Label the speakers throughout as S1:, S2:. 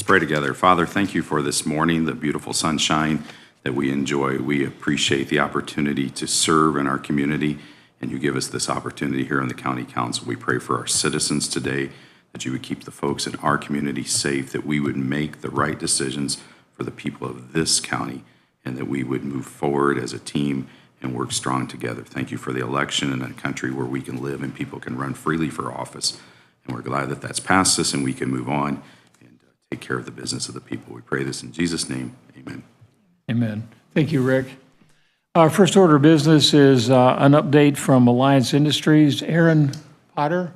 S1: Let's pray together. Father, thank you for this morning, the beautiful sunshine that we enjoy. We appreciate the opportunity to serve in our community, and you give us this opportunity here in the County Council. We pray for our citizens today, that you would keep the folks in our community safe, that we would make the right decisions for the people of this county, and that we would move forward as a team and work strong together. Thank you for the election in a country where we can live and people can run freely for office. And we're glad that that's past us and we can move on and take care of the business of the people. We pray this in Jesus' name. Amen.
S2: Amen. Thank you, Rick. Our first order of business is an update from Alliance Industries. Aaron Potter.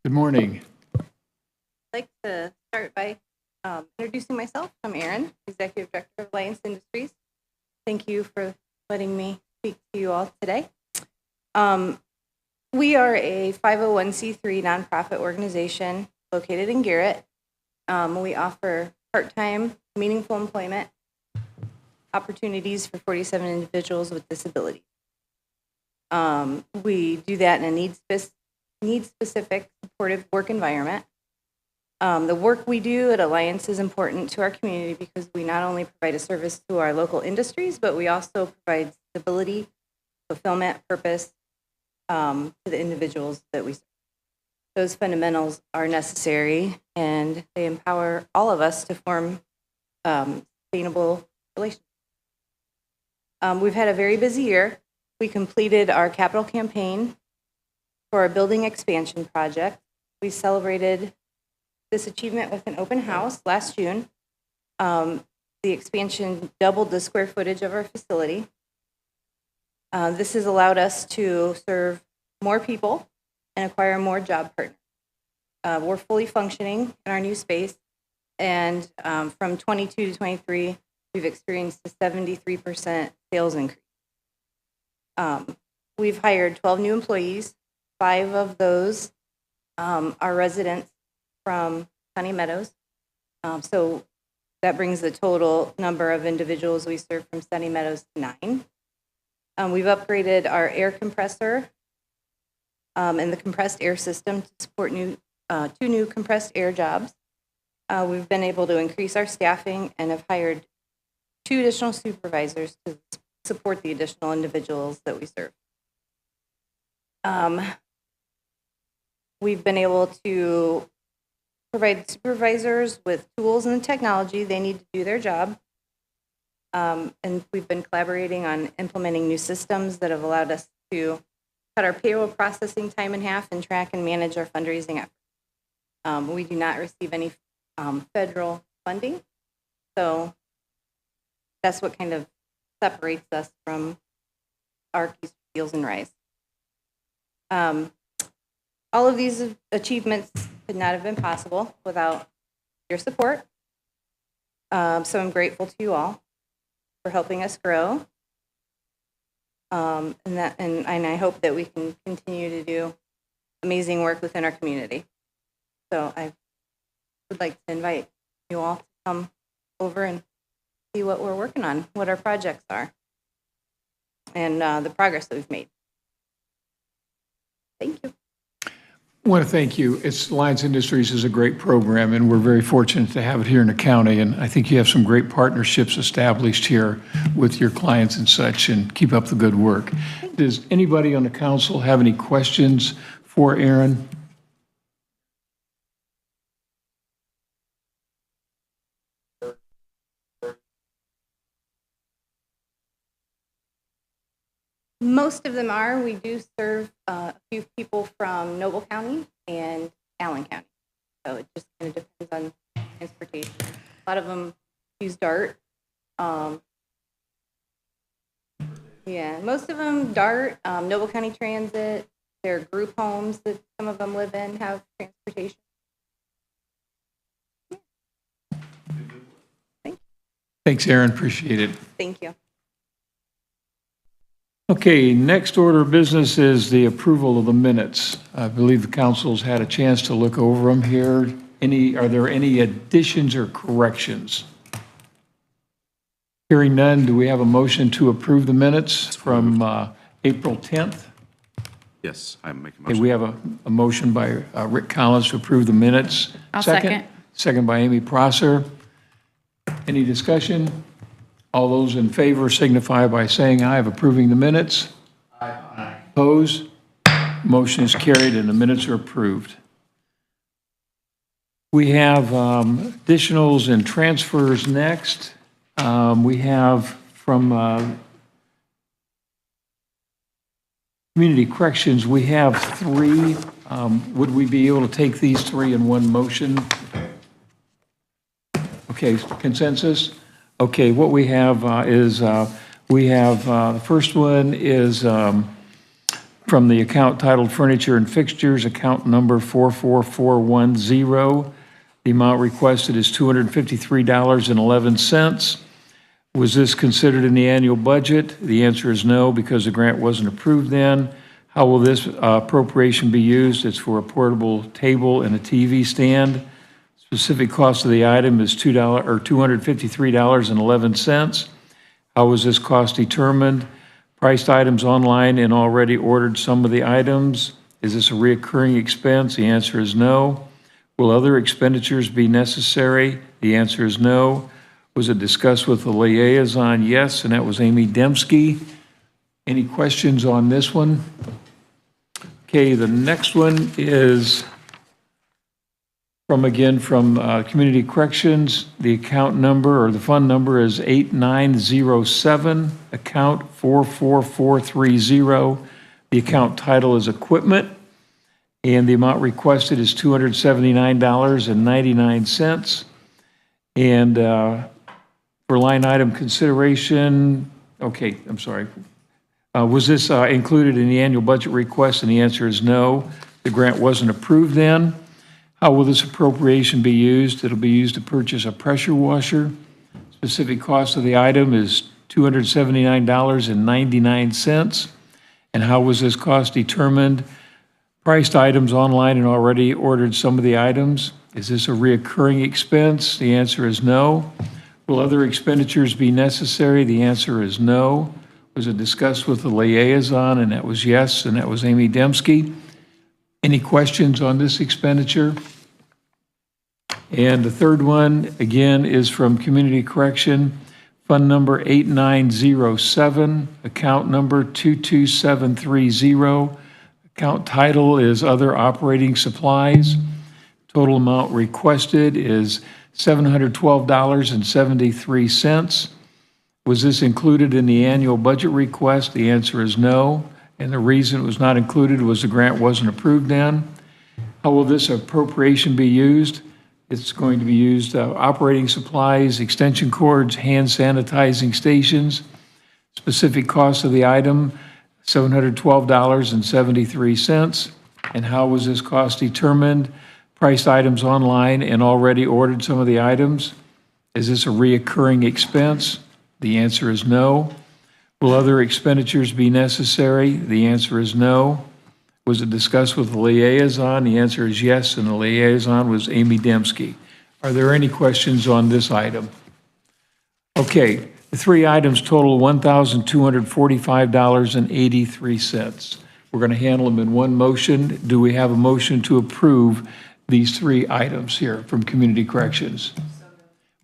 S2: Good morning.
S3: I'd like to start by introducing myself. I'm Erin, Executive Director of Alliance Industries. Thank you for letting me speak to you all today. We are a 501c3 nonprofit organization located in Garrett. We offer part-time, meaningful employment opportunities for 47 individuals with disabilities. We do that in a needs-specific, supportive work environment. The work we do at Alliance is important to our community because we not only provide a service to our local industries, but we also provide stability, fulfillment, purpose to the individuals that we serve. Those fundamentals are necessary, and they empower all of us to form sustainable relationships. We've had a very busy year. We completed our capital campaign for our building expansion project. We celebrated this achievement with an open house last June. The expansion doubled the square footage of our facility. This has allowed us to serve more people and acquire more job partners. We're fully functioning in our new space, and from 22 to 23, we've experienced a 73% sales increase. We've hired 12 new employees. 5 of those are residents from Sunny Meadows. So that brings the total number of individuals we serve from Sunny Meadows to 9. We've upgraded our air compressor and the compressed air system to support 2 new compressed air jobs. We've been able to increase our staffing and have hired 2 additional supervisors to support the additional individuals that we serve. We've been able to provide supervisors with tools and technology they need to do their job. And we've been collaborating on implementing new systems that have allowed us to cut our payroll processing time in half and track and manage our fundraising efforts. We do not receive any federal funding, so that's what kind of separates us from our Steels and Rise. All of these achievements could not have been possible without your support. So I'm grateful to you all for helping us grow. And I hope that we can continue to do amazing work within our community. So I would like to invite you all to come over and see what we're working on, what our projects are, and the progress that we've made. Thank you.
S2: I want to thank you. Alliance Industries is a great program, and we're very fortunate to have it here in the county. And I think you have some great partnerships established here with your clients and such, and keep up the good work. Does anybody on the council have any questions for Aaron?
S3: Most of them are. We do serve a few people from Noble County and Allen County. So it just kind of depends on transportation. A lot of them use DART. Yeah, most of them DART, Noble County Transit, their group homes that some of them live in have transportation.
S2: Thanks, Aaron. Appreciate it.
S3: Thank you.
S2: Okay, next order of business is the approval of the minutes. I believe the council's had a chance to look over them here. Are there any additions or corrections? Hearing none, do we have a motion to approve the minutes from April 10th.
S1: Yes, I make a
S2: Okay,
S1: motion.
S2: we have a motion by Rick Collins to approve the minutes.
S4: I'll second.
S2: Second by Amy Prosser. Any discussion? All those in favor signify by saying aye of approving the minutes. Aye. Opposed? Motion is carried and the minutes are approved. We have additionals and transfers next. We have from Community Corrections, we have three. Would we be able to take these three in one motion? Okay, consensus? Okay, what we have is, the first one is from the account titled Furniture and Fixtures, account number 44410. The amount requested is $253.11. Was this considered in the annual budget? The answer is no, because the grant wasn't approved then. How will this appropriation be used? It's for a portable table and a TV stand. Specific cost of the item is $253.11. How was this cost determined? Priced items online and already ordered some of the items. Is this a recurring expense? The answer is no. Will other expenditures be necessary? The answer is no. Was it discussed with the liaison? Yes, and that was Amy Dembski. Any questions on this one? Okay, the next one is from Community Corrections. The account number or the fund number is 8907, account 44430. The account title is Equipment, and the amount requested is $279.99. And for line item consideration, okay, I'm sorry. Was this included in the annual budget request? And the answer is no. The grant wasn't approved then. How will this appropriation be used? It'll be used to purchase a pressure washer. Specific cost of the item is $279.99. And how was this cost determined? Priced items online and already ordered some of the items. Is this a reoccurring expense? The answer is no. Will other expenditures be necessary? The answer is no. Was it discussed with the liaison? And that was yes, and that was Amy Dembski. Any questions on this expenditure? And the third one, again, is from Community Correction, fund number 8907, account number 22730. Account title is Other Operating Supplies. Total amount requested is $712.73. Was this included in the annual budget request? The answer is no. And the reason it was not included was the grant wasn't approved then. How will this appropriation be used? It's going to be used operating supplies, extension cords, hand sanitizing stations. Specific cost of the item, $712.73. And how was this cost determined? Priced items online and already ordered some of the items. Is this a reoccurring expense? The answer is no. Will other expenditures be necessary? The answer is no. Was it discussed with the liaison? The answer is yes, and the liaison was Amy Dembski. Are there any questions on this item? Okay, the three items total $1,245.83. We're going to handle them in one motion. Do we have a motion to approve these three items here from Community Corrections?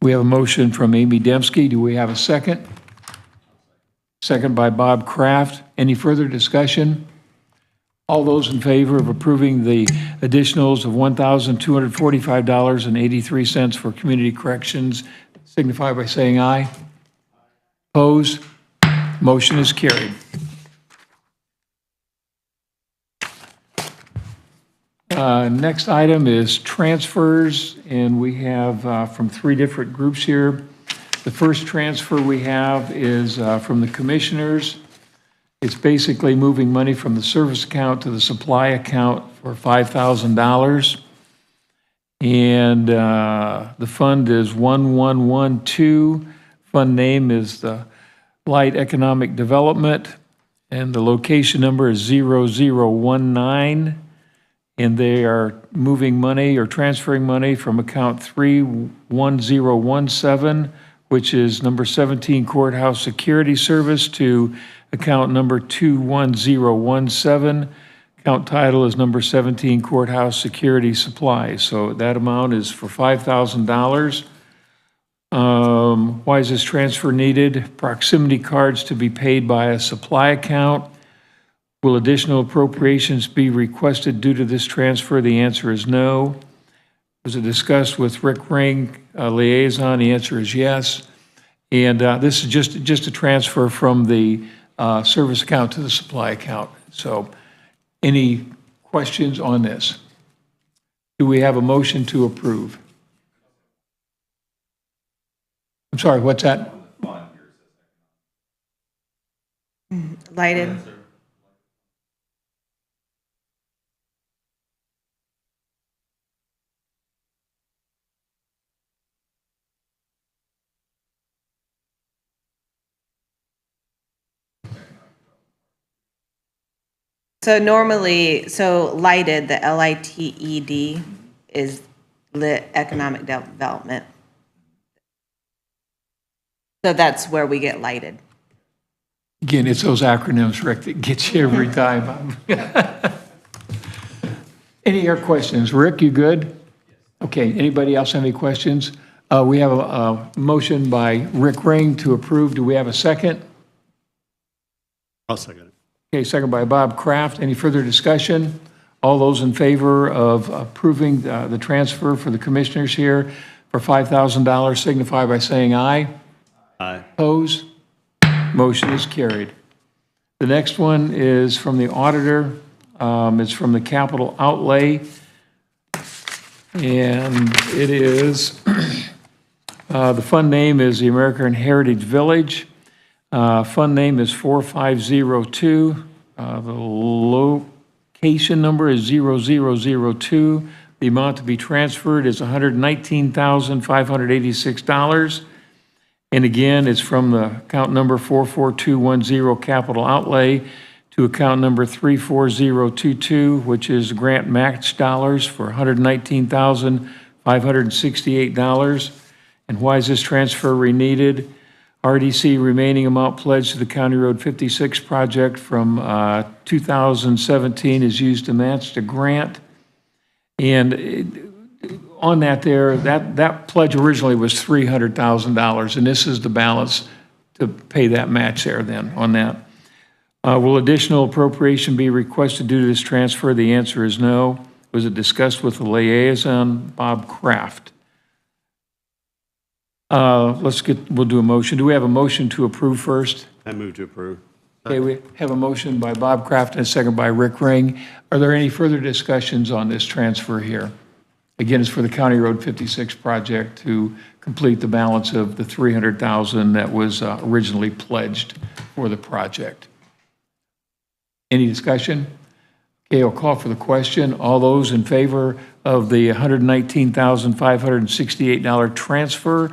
S2: We have a motion from Amy Dembski. Do we have a second? Second by Bob Kraft. Any further discussion? All those in favor of approving the additionals of $1,245.83 for Community Corrections signify by saying aye. Opposed? Motion is carried. Next item is transfers, and we have from three different groups here. The first transfer we have is from the commissioners. It's basically moving money from the service account to the supply account for $5,000. And the fund is 1112. Fund name is the Light Economic Development, and the location number is 0019. And they are moving money or transferring money from account 31017, which is number 17 Courthouse Security Service, to account number 21017. Account title is number 17 Courthouse Security Supplies. So that amount is for $5,000. Why is this transfer needed? Proximity cards to be paid by a supply account. Will additional appropriations be requested due to this transfer? The answer is no. Was it discussed with Rick Ring, liaison? The answer is yes. And this is just a transfer from the service account to the supply account. So any questions on this? Do we have a motion to approve? I'm sorry, what's that?
S4: Lighted. So normally, lighted, the LITED is lit economic development. So that's where we get lighted.
S2: Again, it's those acronyms, Rick, that get you every time. Any other questions? Rick, you good? Okay, anybody else have any questions? We have a motion by Rick Ring to approve. Do we have a second?
S5: I'll second it.
S2: Okay, second by Bob Kraft. Any further discussion? All those in favor of approving the transfer for the commissioners here for $5,000 signify by saying aye.
S5: Aye.
S2: Opposed? Motion is carried. The next one is from the auditor. It's from the capital outlay. And it is, the fund name is the American Heritage Village. Fund name is 4502. The location number is 0002. The amount to be transferred is $119,586. And again, it's from the account number 44210 capital outlay to account number 34022, which is grant match dollars for $119,568. And why is this transfer needed? RDC remaining amount pledged to the County Road 56 project from 2017 is used to match the grant. And on that there, that pledge originally was $300,000, and this is the balance to pay that match there then on that. Will additional appropriation be requested due to this transfer? The answer is no. Was it discussed with the liaison, Bob Kraft? We'll do a motion. Do we have a motion to approve first?
S5: I move to approve.
S2: Okay, we have a motion by Bob Kraft and a second by Rick Ring. Are there any further discussions on this transfer here? Again, it's for the County Road 56 project to complete the balance of the $300,000 that was originally pledged for the project. Any discussion? Okay, I'll call for the question. All those in favor of the $119,568 transfer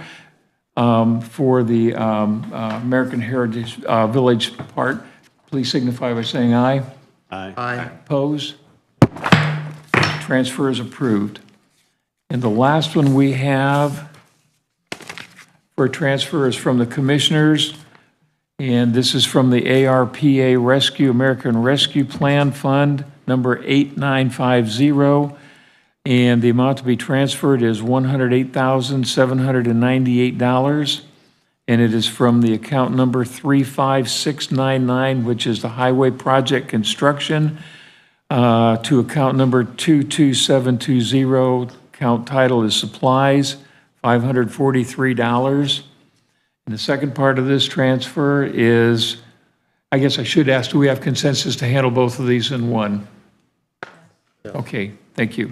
S2: for the American Heritage Village part, please signify by saying aye.
S5: Aye.
S4: Aye.
S2: Opposed? Transfer is approved. And the last one we have for transfer is from the commissioners, and this is from the ARPA Rescue, American Rescue Plan Fund, number 8950, and the amount to be transferred is $108,798, and it is from the account number 35699, which is the Highway Project Construction, to account number 22720. Account title is Supplies, $543. And the second part of this transfer is, I guess I should ask, do we have consensus to handle both of these in one? Okay, thank you.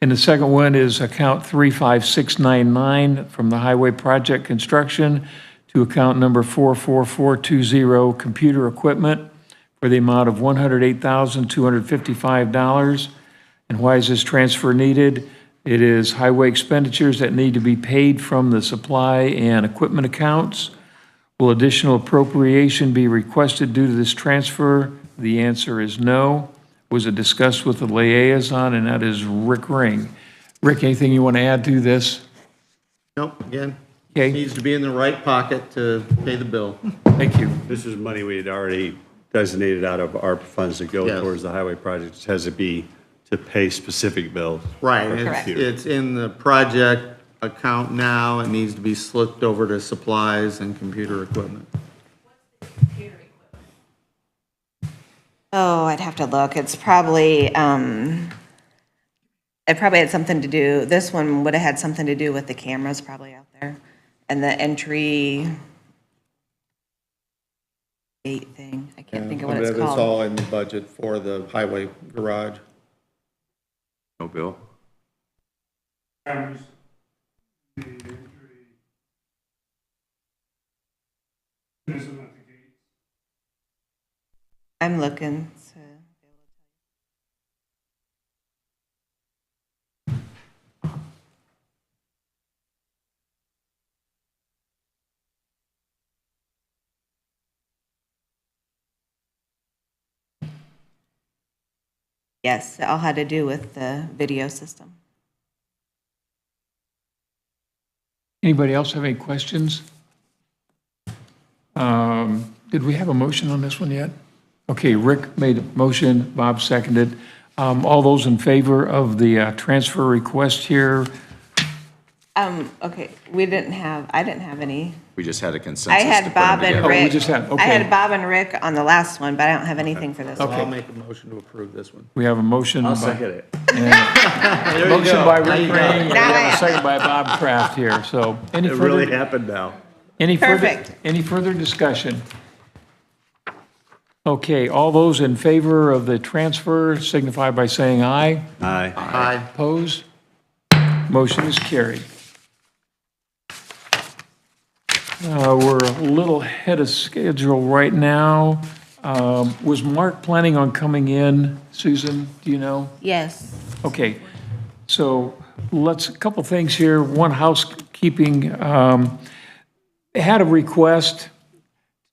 S2: And the second one is account 35699 from the Highway Project Construction to account number 44420 Computer Equipment for the amount of $108,255. And why is this transfer needed? It is highway expenditures that need to be paid from the supply and equipment accounts. Will additional appropriation be requested due to this transfer? The answer is no. Was it discussed with the liaison, and that is Rick Ring. Rick, anything you want to add to this?
S6: Nope, again,
S2: Okay,
S6: Needs to be in the right pocket to pay the bill.
S2: thank you.
S5: This is money we had already designated out of ARP funds to go
S6: Yes.
S5: towards the highway project. It has to be to pay specific bills.
S6: Right,
S4: Correct.
S6: it's in the project account now. It needs to be slipped over to supplies and computer equipment.
S4: Oh, I'd have to look. It's probably, it probably had something to do, this one would have had something to do with the cameras probably out there. And the entry gate thing. I can't think of what it's
S6: It's
S4: called.
S6: all in the budget for the highway garage.
S1: No, Bill?
S4: I'm looking. So. Yes, it all had to do with the video system.
S2: Anybody else have any questions? Did we have a motion on this one yet? Okay, Rick made a motion, Bob seconded. All those in favor of the transfer request here?
S4: Okay, I didn't have any.
S1: We just had a
S4: I
S1: consensus to
S4: had
S1: put them
S4: Bob and
S1: together.
S2: Oh, we
S4: Rick.
S2: just had-
S4: I
S2: okay.
S4: had Bob and Rick on the last one, but I don't have anything for this one.
S6: I'll make a motion to approve this one.
S2: We have a motion.
S5: I'll
S2: by-
S5: second it.
S2: Motion by
S6: Now
S2: Rick
S6: you got
S2: Crane,
S6: it.
S2: and we have a second by Bob Kraft here, so any
S5: It really
S2: further,
S5: happened now.
S4: Perfect.
S2: any further discussion? Okay, all those in favor of the transfer signify by saying aye.
S5: Aye.
S6: Aye.
S2: Opposed? Motion is carried. We're a little ahead of schedule right now. Was Mark planning on coming in? Susan, do you know?
S4: Yes.
S2: Okay, so a couple things here. One, housekeeping. Had a request,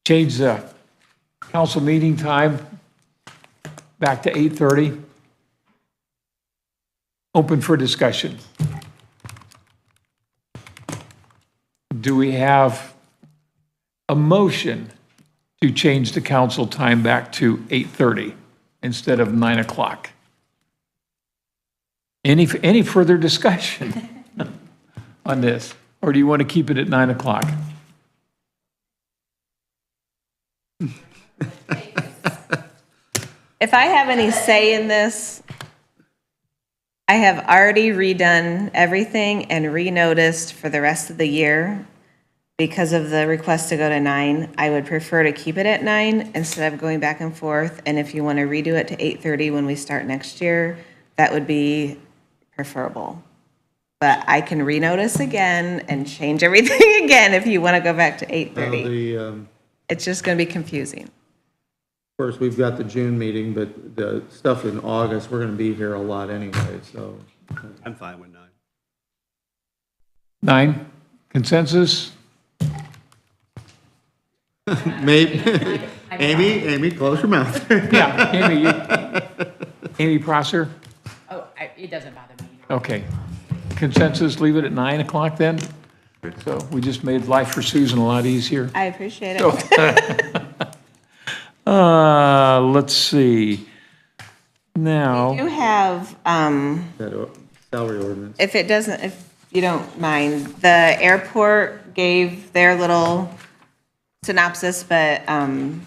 S2: change the council meeting time back to 8:30. Open for discussion. Do we have a motion to change the council time back to 8:30 instead of 9 o'clock? Any further discussion on this? Or do you want to keep it at 9 o'clock?
S4: If I have any say in this, I have already redone everything and renoticed for the rest of the year. Because of the request to go to 9, I would prefer to keep it at 9 instead of going back and forth. And if you want to redo it to 8:30 when we start next year, that would be preferable. But I can renotice again and change everything again if you want to go back to
S6: Now,
S4: 8:30.
S6: of
S4: It's just going to be confusing.
S6: course, we've got the June meeting, but the stuff in August, we're gonna be here a lot anyway, so.
S5: I'm fine with 9.
S2: 9, consensus?
S6: Maybe, Amy, close your mouth.
S2: Yeah, Amy Prosser?
S7: Oh, it doesn't bother me.
S2: Okay. Consensus, leave it at 9 o'clock then? So we just made life for Susan a lot easier.
S4: I appreciate it.
S2: Let's see. Now,
S4: You have,
S6: That salary ordinance.
S4: if it doesn't, if you don't mind, the airport gave their little synopsis, but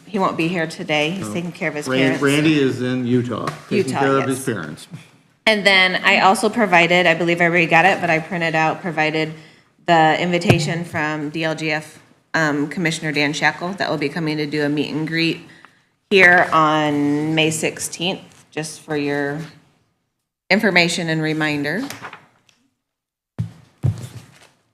S4: he won't be here today. He's taking care of his parents.
S6: Randy is in Utah, taking
S4: Utah,
S6: care of his
S4: yes.
S6: parents.
S4: And then I also provided, I believe I already got it, but I printed out, provided the invitation from DLGF Commissioner Dan Shackle that will be coming to do a meet and greet here on May 16th, just for your information and reminder.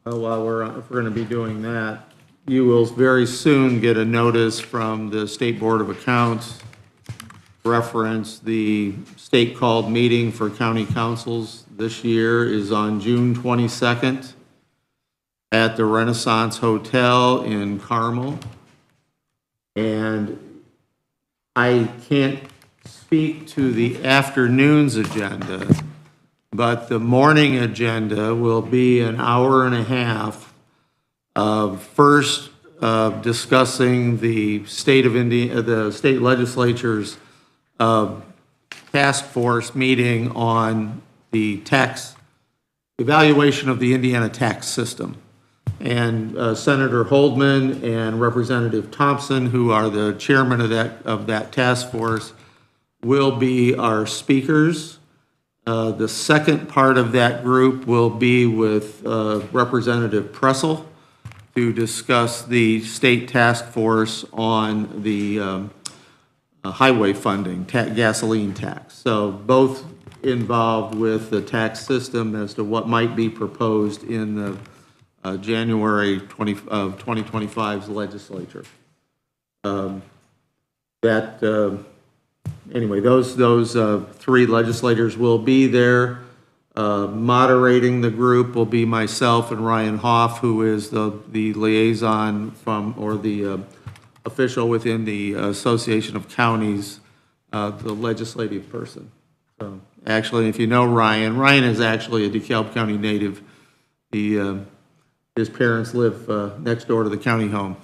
S6: While if we're gonna be doing that, you will very soon get a notice from the State Board of Accounts, reference the state-called meeting for county councils this year is on June 22nd at the Renaissance Hotel in Carmel. And I can't speak to the afternoon's agenda, but the morning agenda will be an hour and a half First, discussing the state of the state legislature's task force meeting on the tax evaluation of the Indiana tax system. And Senator Holdman and Representative Thompson, who are the chairman of that task force, will be our speakers. The second part of that group will be with Representative Pressel to discuss the state task force on the highway funding, gasoline tax. So both involved with the tax system as to what might be proposed in the January 2025's legislature. Anyway, those three legislators will be there. Moderating the group will be myself and Ryan Hoff, who is the liaison from, or the official within the Association of Counties, the legislative person. So actually, if you know Ryan, Ryan is actually a DeKalb County native. His parents live next door to the county home,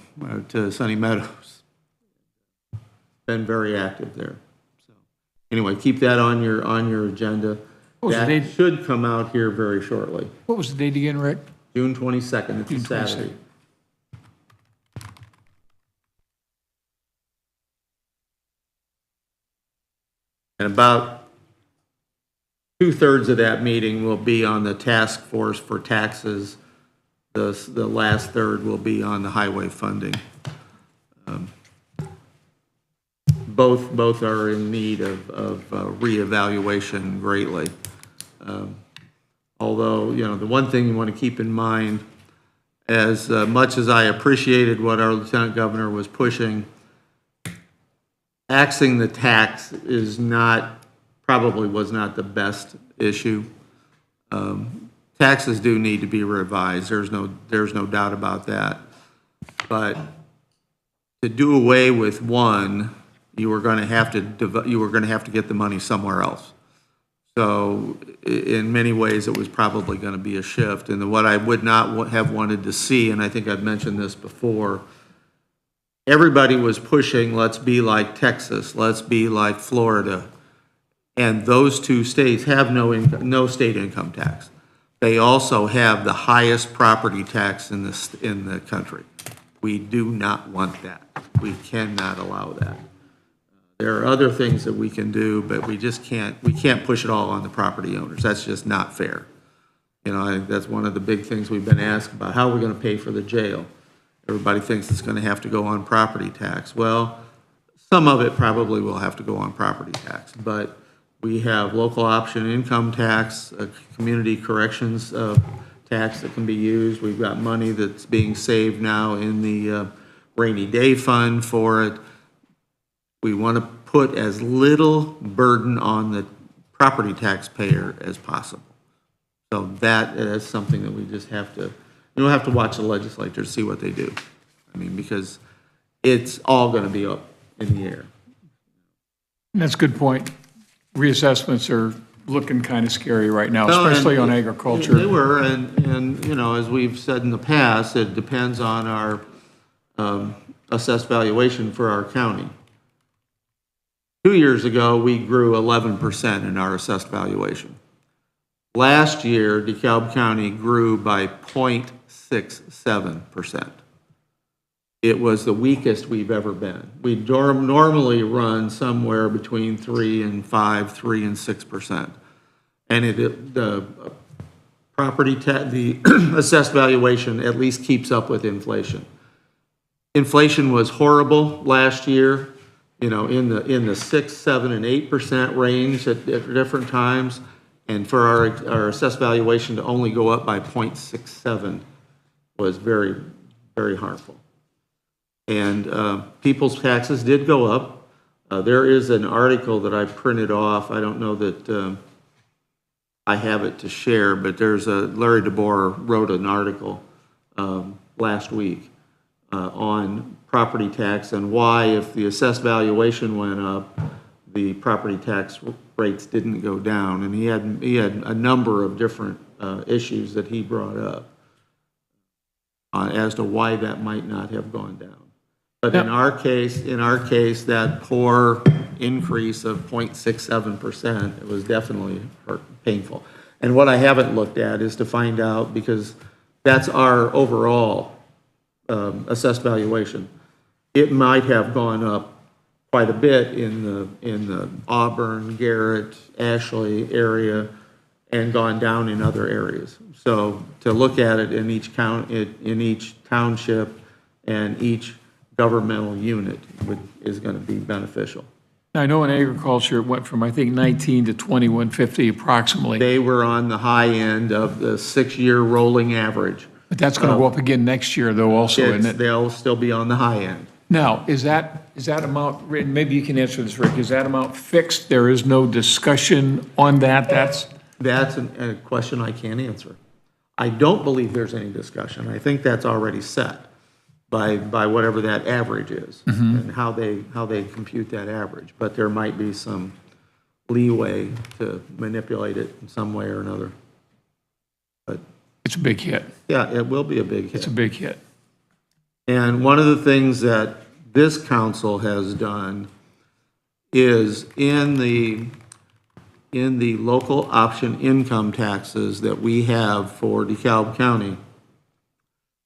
S6: to Sunny Meadows. Been very active there. So anyway, keep that on your agenda. That should come out here very shortly.
S2: What was the date again, Rick?
S6: June 22nd, it's a Saturday. And about 2/3 of that meeting will be on the task force for taxes. The last third will be on the highway funding. Both are in need of reevaluation greatly. Although, you know, the one thing you want to keep in mind, as much as I appreciated what our Lieutenant Governor was pushing, axing the tax probably was not the best issue. Taxes do need to be revised. There's no doubt about that. But to do away with one, you were going to have to get the money somewhere else. So in many ways, it was probably going to be a shift. And what I would not have wanted to see, and I think I've mentioned this before, everybody was pushing, let's be like Texas, let's be like Florida. And those two states have no state income tax. They also have the highest property tax in the country. We do not want that. We cannot allow that. There are other things that we can do, but we can't push it all on the property owners. That's just not fair. You know, I think that's one of the big things we've been asked about. How are we going to pay for the jail? Everybody thinks it's going to have to go on property tax. Well, some of it probably will have to go on property tax, but we have local option income tax, a community corrections tax that can be used. We've got money that's being saved now in the rainy day fund for it. We want to put as little burden on the property taxpayer as possible. So that is something that we just have to, you'll have to watch the legislature to see what they do. I mean, because it's all going to be up in the air.
S2: That's a good point. Reassessments are looking kind of scary right now, especially on agriculture.
S6: They were, and you know, as we've said in the past, it depends on our assessed valuation for our county. 2 years ago, we grew 11% in our assessed valuation. Last year, DeKalb County grew by 0.67%. It was the weakest we've ever been. We normally run somewhere between 3 and 5, 3 and 6%. And the assessed valuation at least keeps up with inflation. Inflation was horrible last year, you know, in the 6, 7, and 8% range at different times. And for our assessed valuation to only go up by 0.67 was very, very harmful. And people's taxes did go up. There is an article that I printed off. I don't know that I have it to share, but Larry DeBoer wrote an article last week on property tax and why, if the assessed valuation went up, the property tax rates didn't go down. And he had a number of different issues that he brought up. as to why that might not have gone down. But in our case, that poor increase of 0.67%, it was definitely painful. And what I haven't looked at is to find out, because that's our overall assessed valuation. It might have gone up quite a bit in the Auburn, Garrett, Ashley area, and gone down in other areas. So to look at it in each township and each governmental unit is going to be beneficial.
S2: I know in agriculture, it went from, I think, 19 to 2150 approximately,
S6: They were on the high end of the 6-year rolling average.
S2: but that's going to go up again next year, though, also, isn't it?
S6: They'll still be on the high end.
S2: Now, is that amount, maybe you can answer this, Rick, is that amount fixed? There is no discussion on that?
S6: That's a question I can't answer. I don't believe there's any discussion. I think that's already set by whatever that average is and how they compute that average. But there might be some leeway to manipulate it in some way or another. But
S2: It's a big hit.
S6: yeah, it will be a big hit.
S2: It's a big hit.
S6: And one of the things that this council has done is in the local option income taxes that we have for DeKalb County,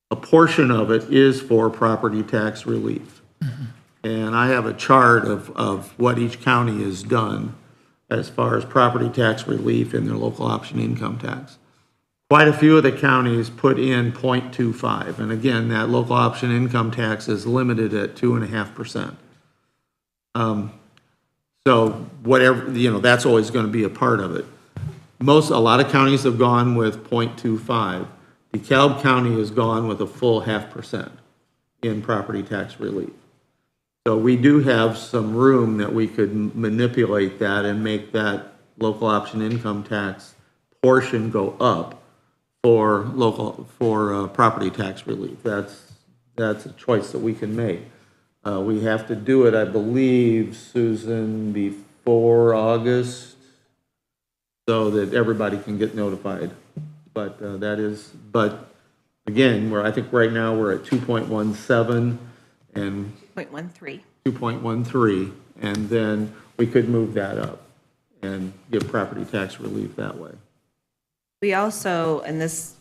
S6: a portion of it is for property tax relief. And I have a chart of what each county has done as far as property tax relief in their local option income tax. Quite a few of the counties put in 0.25, and again, that local option income tax is limited at 2.5%. So whatever, that's always going to be a part of it. A lot of counties have gone with 0.25. DeKalb County has gone with a full 0.5% in property tax relief. So we do have some room that we could manipulate that and make that local option income tax portion go up for property tax relief. That's a choice that we can make. We have to do it, I believe, Susan, before August, so that everybody can get notified. But again, I think right now we're at 2.17 and
S4: 0.13.
S6: 2.13, and then we could move that up and give property tax relief that way.
S4: We also, and this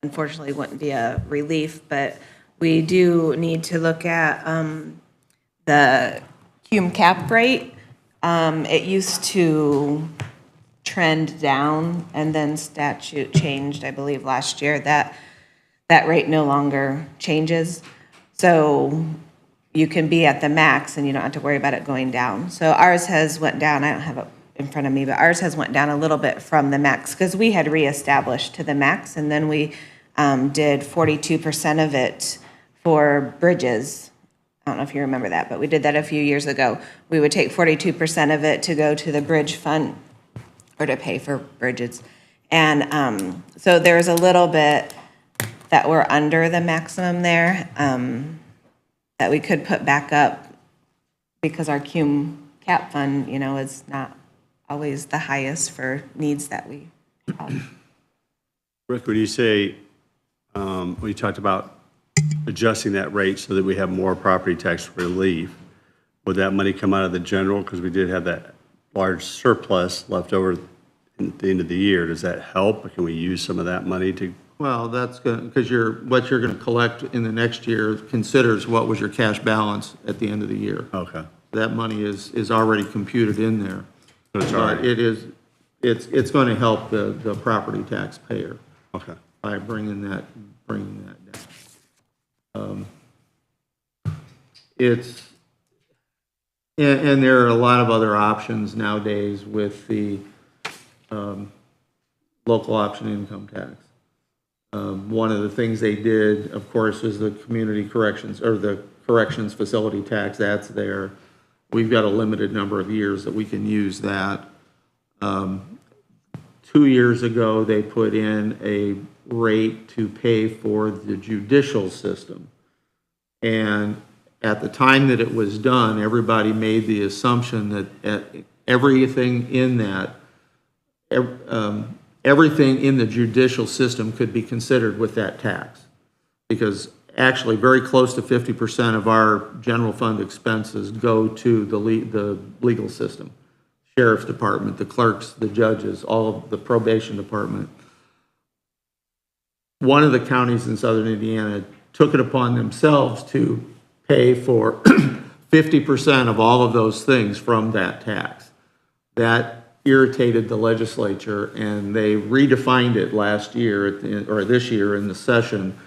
S4: unfortunately wouldn't be a relief, but we do need to look at the cum cap rate. It used to trend down, and then statute changed, I believe, last year. That rate no longer changes. So you can be at the max, and you don't have to worry about it going down. So ours has went down. I don't have it in front of me, but ours has went down a little bit from the max because we had reestablished to the max, and then we did 42% of it for bridges. I don't know if you remember that, but we did that a few years ago. We would take 42% of it to go to the bridge fund or to pay for bridges. And so there's a little bit that we're under the maximum there that we could put back up because our cum cap fund, is not always the highest for needs that we have.
S5: Rick, when you say, when you talked about adjusting that rate so that we have more property tax relief, would that money come out of the general? Because we did have that large surplus left over at the end of the year. Does that help? Or can we use some of that money to?
S6: Well, that's good, because what you're going to collect in the next year considers what was your cash balance at the end of the year.
S5: Okay.
S6: That money is already computed in there.
S5: So it's all right.
S6: It's going to help the property tax payer
S5: Okay.
S6: by bringing that down. And there are a lot of other options nowadays with the local option income tax. One of the things they did, of course, is the community corrections, or the corrections facility tax. That's there. We've got a limited number of years that we can use that. 2 years ago, they put in a rate to pay for the judicial system. And at the time that it was done, everybody made the assumption that everything in that, everything in the judicial system could be considered with that tax, because actually very close to 50% of our general fund expenses go to the legal system. Sheriff's Department, the clerks, the judges, all of the probation department. One of the counties in southern Indiana took it upon themselves to pay for 50% of all of those things from that tax. That irritated the legislature, and they redefined it last year, or this year in the session,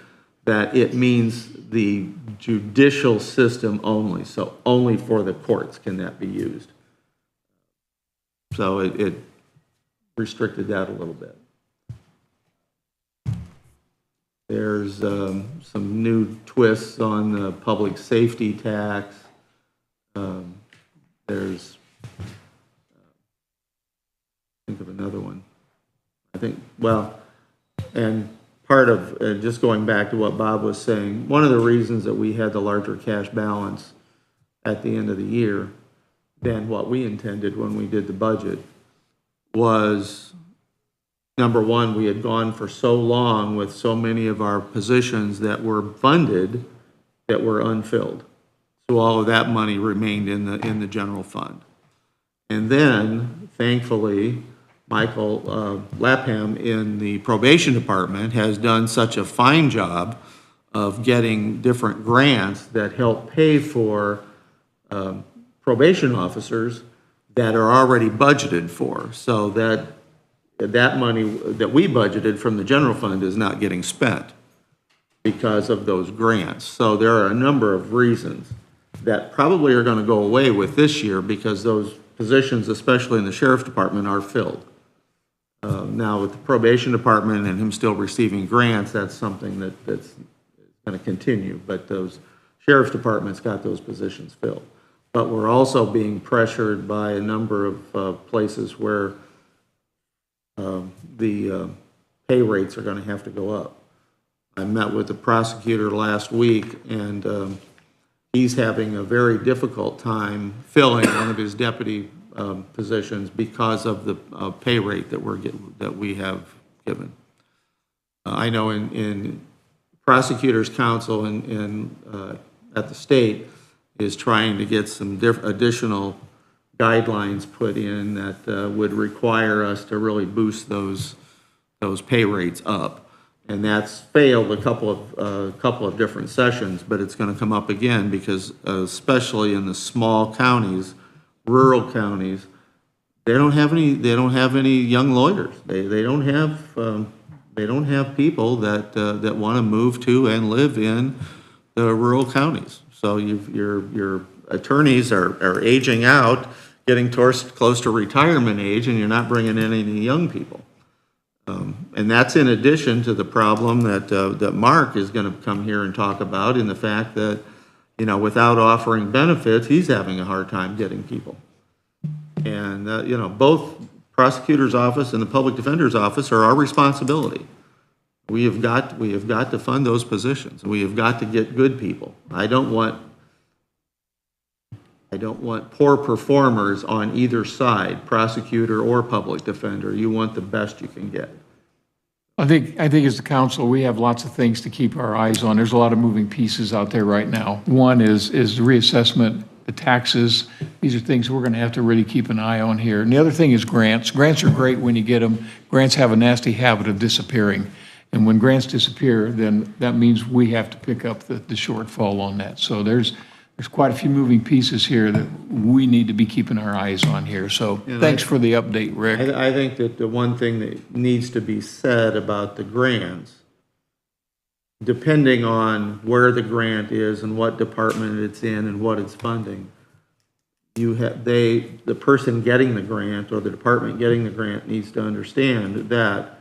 S6: that it means the judicial system only, so only for the courts can that be used. So it restricted that a little bit. There's some new twists on the public safety tax. There's, think of another one. I think, well, and part of, just going back to what Bob was saying, one of the reasons that we had the larger cash balance at the end of the year than what we intended when we did the budget was, number one, we had gone for so long with so many of our positions that were funded that were unfilled. So all of that money remained in the general fund. And then, thankfully, Michael Lapham in the probation department has done such a fine job of getting different grants that help pay for probation officers that are already budgeted for, so that money that we budgeted from the general fund is not getting spent because of those grants. So there are a number of reasons that probably are going to go away with this year because those positions, especially in the sheriff's department, are filled. Now with the probation department and him still receiving grants, that's something that's going to continue, but those sheriff's departments got those positions filled. But we're also being pressured by a number of places where the pay rates are going to have to go up. I met with the prosecutor last week, and he's having a very difficult time filling one of his deputy positions because of the pay rate that we have given. I know in prosecutors' council at the state is trying to get some additional guidelines put in that would require us to really boost those pay rates up. And that's failed a couple of different sessions, but it's going to come up again because especially in the small counties, rural counties, they don't have any young lawyers. They don't have people that want to move to and live in the rural counties. So your attorneys are aging out, getting close to retirement age, and you're not bringing in any young people. And that's in addition to the problem that Mark is going to come here and talk about, in the fact that, without offering benefits, he's having a hard time getting people. And, both prosecutor's office and the public defender's office are our responsibility. We have got to fund those positions. We have got to get good people. I don't want poor performers on either side, prosecutor or public defender. You want the best you can get.
S2: I think as the council, we have lots of things to keep our eyes on. There's a lot of moving pieces out there right now. One is the reassessment, the taxes. These are things we're going to have to really keep an eye on here. And the other thing is grants. Grants are great when you get them. Grants have a nasty habit of disappearing. And when grants disappear, then that means we have to pick up the shortfall on that. So there's quite a few moving pieces here that we need to be keeping our eyes on here. So thanks for the update, Rick.
S6: I think that the one thing that needs to be said about the grants, depending on where the grant is and what department it's in and what it's funding, the person getting the grant or the department getting the grant needs to understand that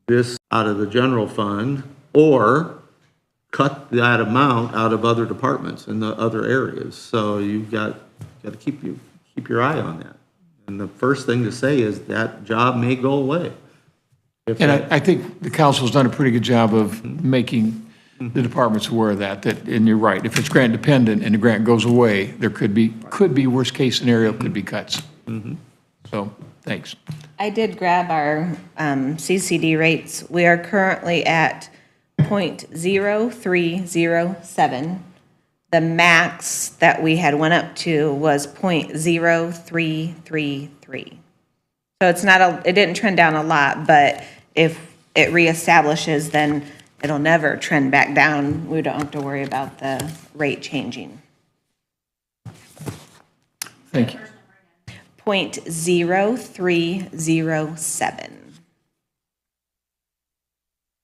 S6: this out of the general fund, or cut that amount out of other departments in the other areas. So you've got to keep your eye on that. And the first thing to say is that job may go away.
S2: And I think the council's done a pretty good job of making the departments aware of that, and you're right, if it's grant dependent and the grant goes away, there could be worst case scenario, could be cuts. So, thanks.
S4: I did grab our CCD rates. We are currently at .0307. The max that we had went up to was .0333. So it's not it didn't trend down a lot, but if it reestablishes, then it'll never trend back down. We don't have to worry about the rate changing.
S2: Thank you.
S4: .0307.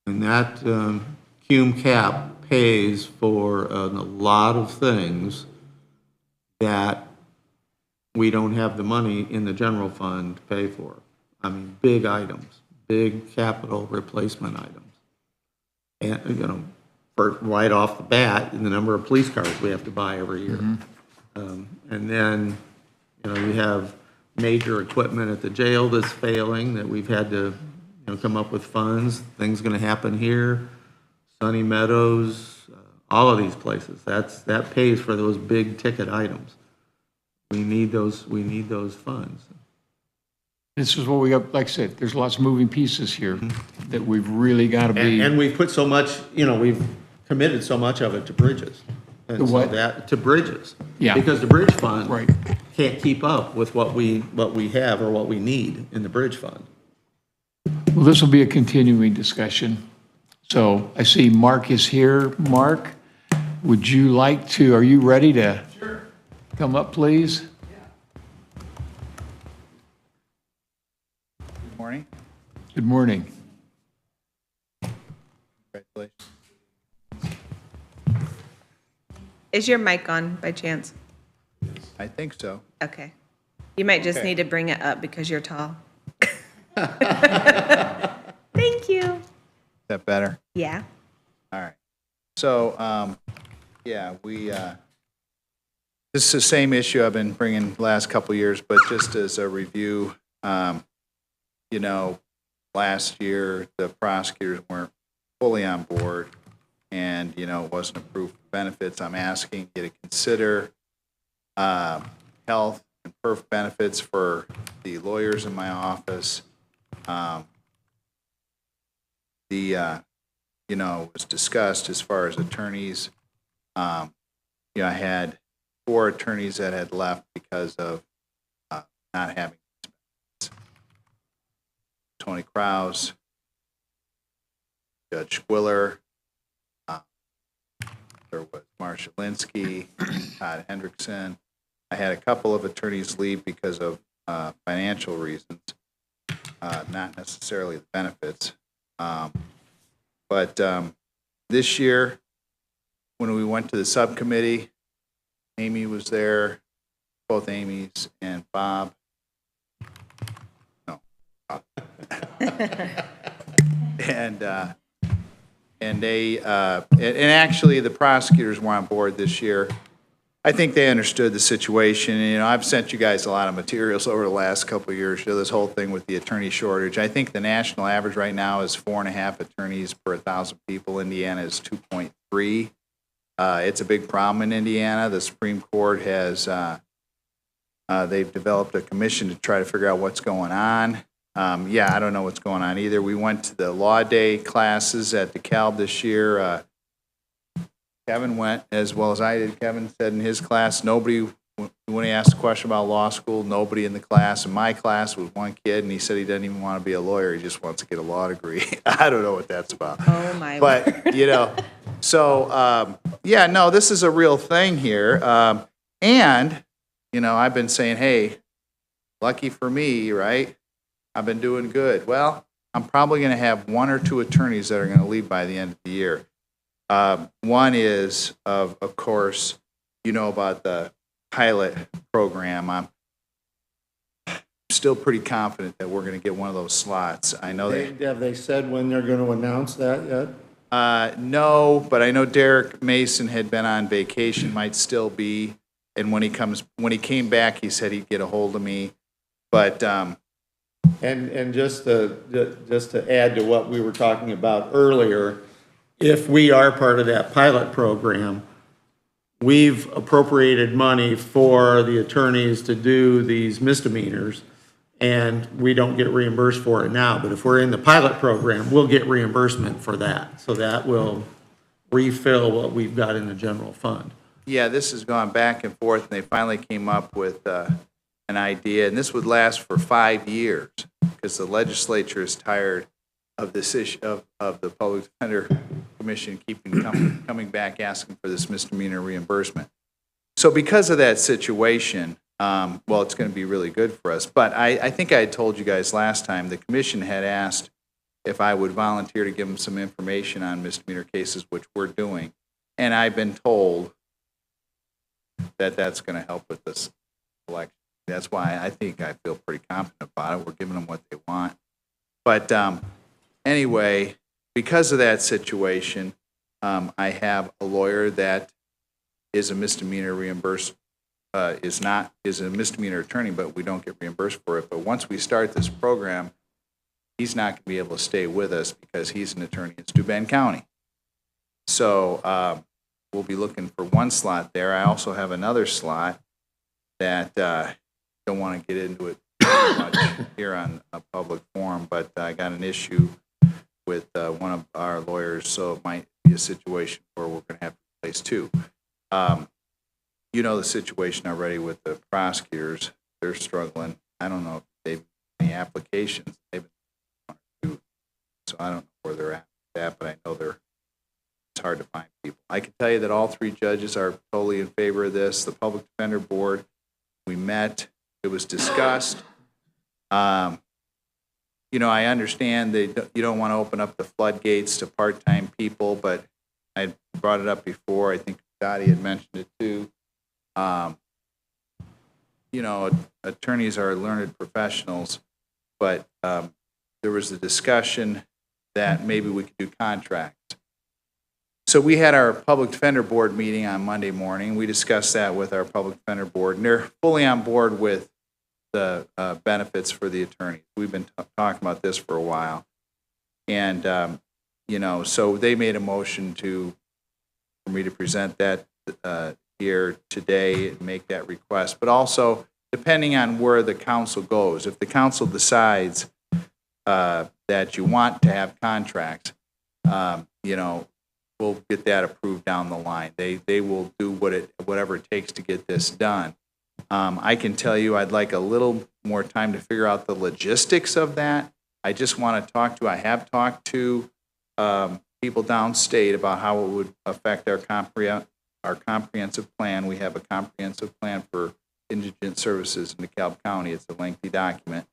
S6: And that cume cap pays for a lot of things that we don't have the money in the general fund to pay for. I mean, big items, big capital replacement items. And, you know, right off the bat, in the number of police cars we have to buy every year. And then, you know, you have major equipment at the jail that's failing that we've had to, you know, come up with funds. Things going to happen here, Sunny Meadows, all of these places. That pays for those big ticket items. We need those funds.
S2: This is what we got, like I said, there's lots of moving pieces here that we've really got to be.
S6: And we've put so much, you know, we've committed so much of it to bridges. And
S2: To what?
S6: So that, to bridges.
S2: Yeah.
S6: Because the bridge fund
S2: Right.
S6: can't keep up with what we have or what we need in the bridge fund.
S2: Well, this will be a continuing discussion. So I see Mark is here. Mark, would you like to, are you ready to? Sure. Come up, please?
S8: Good morning.
S2: Good morning.
S8: Congratulations.
S4: Is your mic on by chance?
S8: I think so.
S4: Okay. You might just
S8: Okay.
S4: need to bring it up because you're tall. Thank you.
S8: Is that better?
S4: Yeah.
S8: All right. So, yeah, this is the same issue I've been bringing the last couple of years, but just as a review, you know, last year, the prosecutors weren't fully on board and, you know, it wasn't approved for benefits. I'm asking you to consider health and perf benefits for the lawyers in my office. You know, was discussed as far as attorneys. You know, I had 4 attorneys that had left because of not having expenses. Tony Krause, Judge Squiller, there was Marsha Linsky, Todd Hendrickson. I had a couple of attorneys leave because of financial reasons, not necessarily the benefits. But this year, when we went to the subcommittee, Amy was there, both Amy's and Bob. No. Bob. And they, and actually the prosecutors were on board this year. I think they understood the situation. You know, I've sent you guys a lot of materials over the last couple of years, you know, this whole thing with the attorney shortage. I think the national average right now is 4.5 attorneys per 1,000 people. Indiana is 2.3. It's a big problem in Indiana. The Supreme Court has, they've developed a commission to try to figure out what's going on. Yeah, I don't know what's going on either. We went to the law day classes at DeKalb this year. Kevin went as well as I did. Kevin said in his class, nobody, when he asked a question about law school, nobody in the class. In my class was one kid, and he said he doesn't even want to be a lawyer. He just wants to get a law degree. I don't know what that's about.
S4: Oh, my
S8: But,
S4: word.
S8: you know, so, yeah, no, this is a real thing here. And, you know, I've been saying, hey, lucky for me, right? I've been doing good. Well, I'm probably going to have 1 or 2 attorneys that are going to leave by the end of the year. One is, of course, you know about the pilot program. I'm still pretty confident that we're going to get one of those slots. I know
S6: Have they said when they're going to announce that yet?
S8: no, but I know Derek Mason had been on vacation, might still be. And when he came back, he said he'd get a hold of me. But
S6: And just to add to what we were talking about earlier, if we are part of that pilot program, we've appropriated money for the attorneys to do these misdemeanors. and we don't get reimbursed for it now. But if we're in the pilot program, we'll get reimbursement for that. So that will refill what we've got in the general fund.
S8: Yeah, this has gone back and forth, and they finally came up with an idea, and this would last for 5 years, because the legislature is tired of this issue of the Public Defender Commission coming back asking for this misdemeanor reimbursement. So because of that situation, well, it's going to be really good for us. But I think I had told you guys last time, the commission had asked if I would volunteer to give them some information on misdemeanor cases, which we're doing. And I've been told that that's going to help with this election. That's why I think I feel pretty confident about it. We're giving them what they want. But anyway, because of that situation, I have a lawyer that is a misdemeanor is a misdemeanor attorney, but we don't get reimbursed for it. But once we start this program, he's not going to be able to stay with us because he's an attorney in Steuben County. So we'll be looking for one slot there. I also have another slot that don't want to get into it too much here on a public forum, but I got an issue with one of our lawyers, so it might be a situation where we're going to have to replace two. You know the situation already with the prosecutors. They're struggling. I don't know if they've any applications. They've been, so I don't know where they're at with that, but I know it's hard to find people. I can tell you that all three judges are totally in favor of this. The Public Defender Board, we met. It was discussed. You know, I understand that you don't want to open up the floodgates to part-time people, but I brought it up before. I think Dottie had mentioned it too. You know, attorneys are learned professionals, but there was a discussion that maybe we could do contracts. So we had our Public Defender Board meeting on Monday morning. We discussed that with our Public Defender Board, and they're fully on board with the benefits for the attorneys. We've been talking about this for a while. And, you know, so they made a motion for me to present that here today and make that request. But also, depending on where the council goes, if the council decides that you want to have contracts, you know, we'll get that approved down the line. They will do whatever it takes to get this done. I can tell you I'd like a little more time to figure out the logistics of that. I just want to I have talked to people downstate about how it would affect our comprehensive plan. We have a comprehensive plan for indigent services in DeKalb County. It's a lengthy document.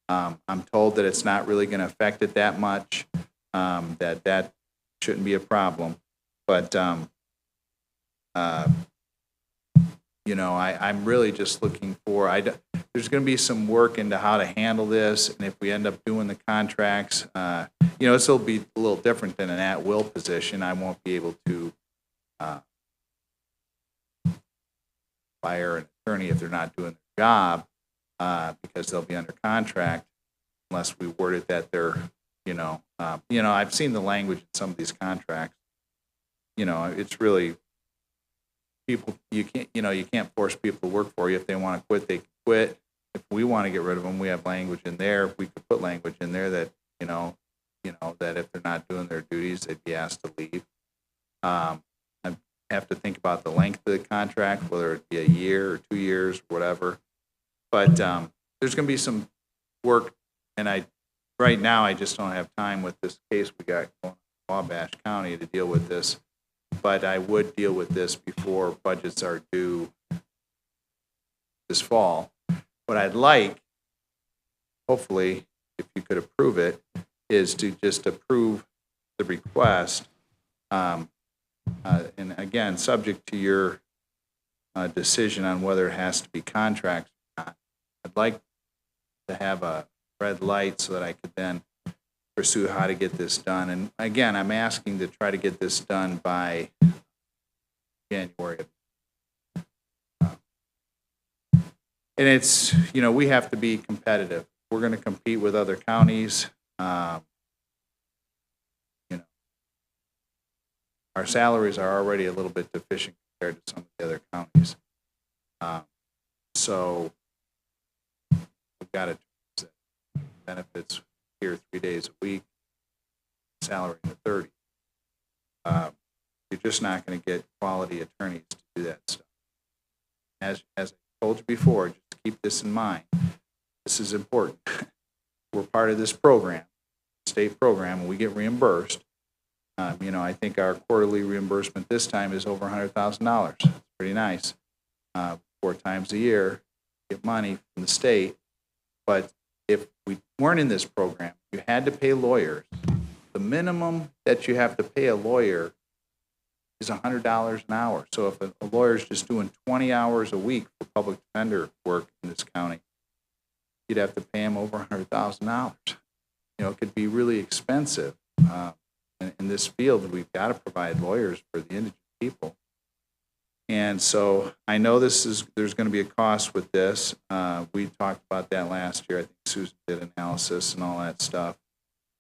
S8: I'm told that it's not really going to affect it that much, that shouldn't be a problem. But, you know, I'm really just looking for, there's going to be some work into how to handle this, and if we end up doing the contracts, you know, this will be a little different than an at-will position. I won't be able to fire an attorney if they're not doing their job, because they'll be under contract unless we word it that they're, you know, I've seen the language in some of these contracts. You know, it's really people. You can't force people to work for you. If they want to quit, they can quit. If we want to get rid of them, we have language in there. We could put language in there that that if they're not doing their duties, they'd be asked to leave. I have to think about the length of the contract, whether it be a year or 2 years, or whatever. But there's going to be some work, and right now I just don't have time with this case we got going in Wabash County to deal with this. But I would deal with this before budgets are due this fall. What I'd like, hopefully, if you could approve it, is to just approve the request. And again, subject to your decision on whether it has to be contracts or not. I'd like to have a red light so that I could then pursue how to get this done. And again, I'm asking to try to get this done by January. And it's, you know, we have to be competitive. We're going to compete with other counties. You know, our salaries are already a little bit deficient compared to some of the other counties. So we've got to benefits here 3 days a week, salary to 30. You're just not going to get quality attorneys to do that stuff. As I told you before, just keep this in mind. This is important. We're part of this program, state program, and we get reimbursed. I think our quarterly reimbursement this time is over $100,000. It's pretty nice. 4 times a year, get money from the state. But if we weren't in this program, you had to pay lawyers. The minimum that you have to pay a lawyer is $100 an hour. So if a lawyer is just doing 20 hours a week for public defender work in this county, you'd have to pay him over $100,000. It could be really expensive. In this field, we've got to provide lawyers for the indigent people. And so I know there's going to be a cost with this. We talked about that last year. I think Susan did analysis and all that stuff.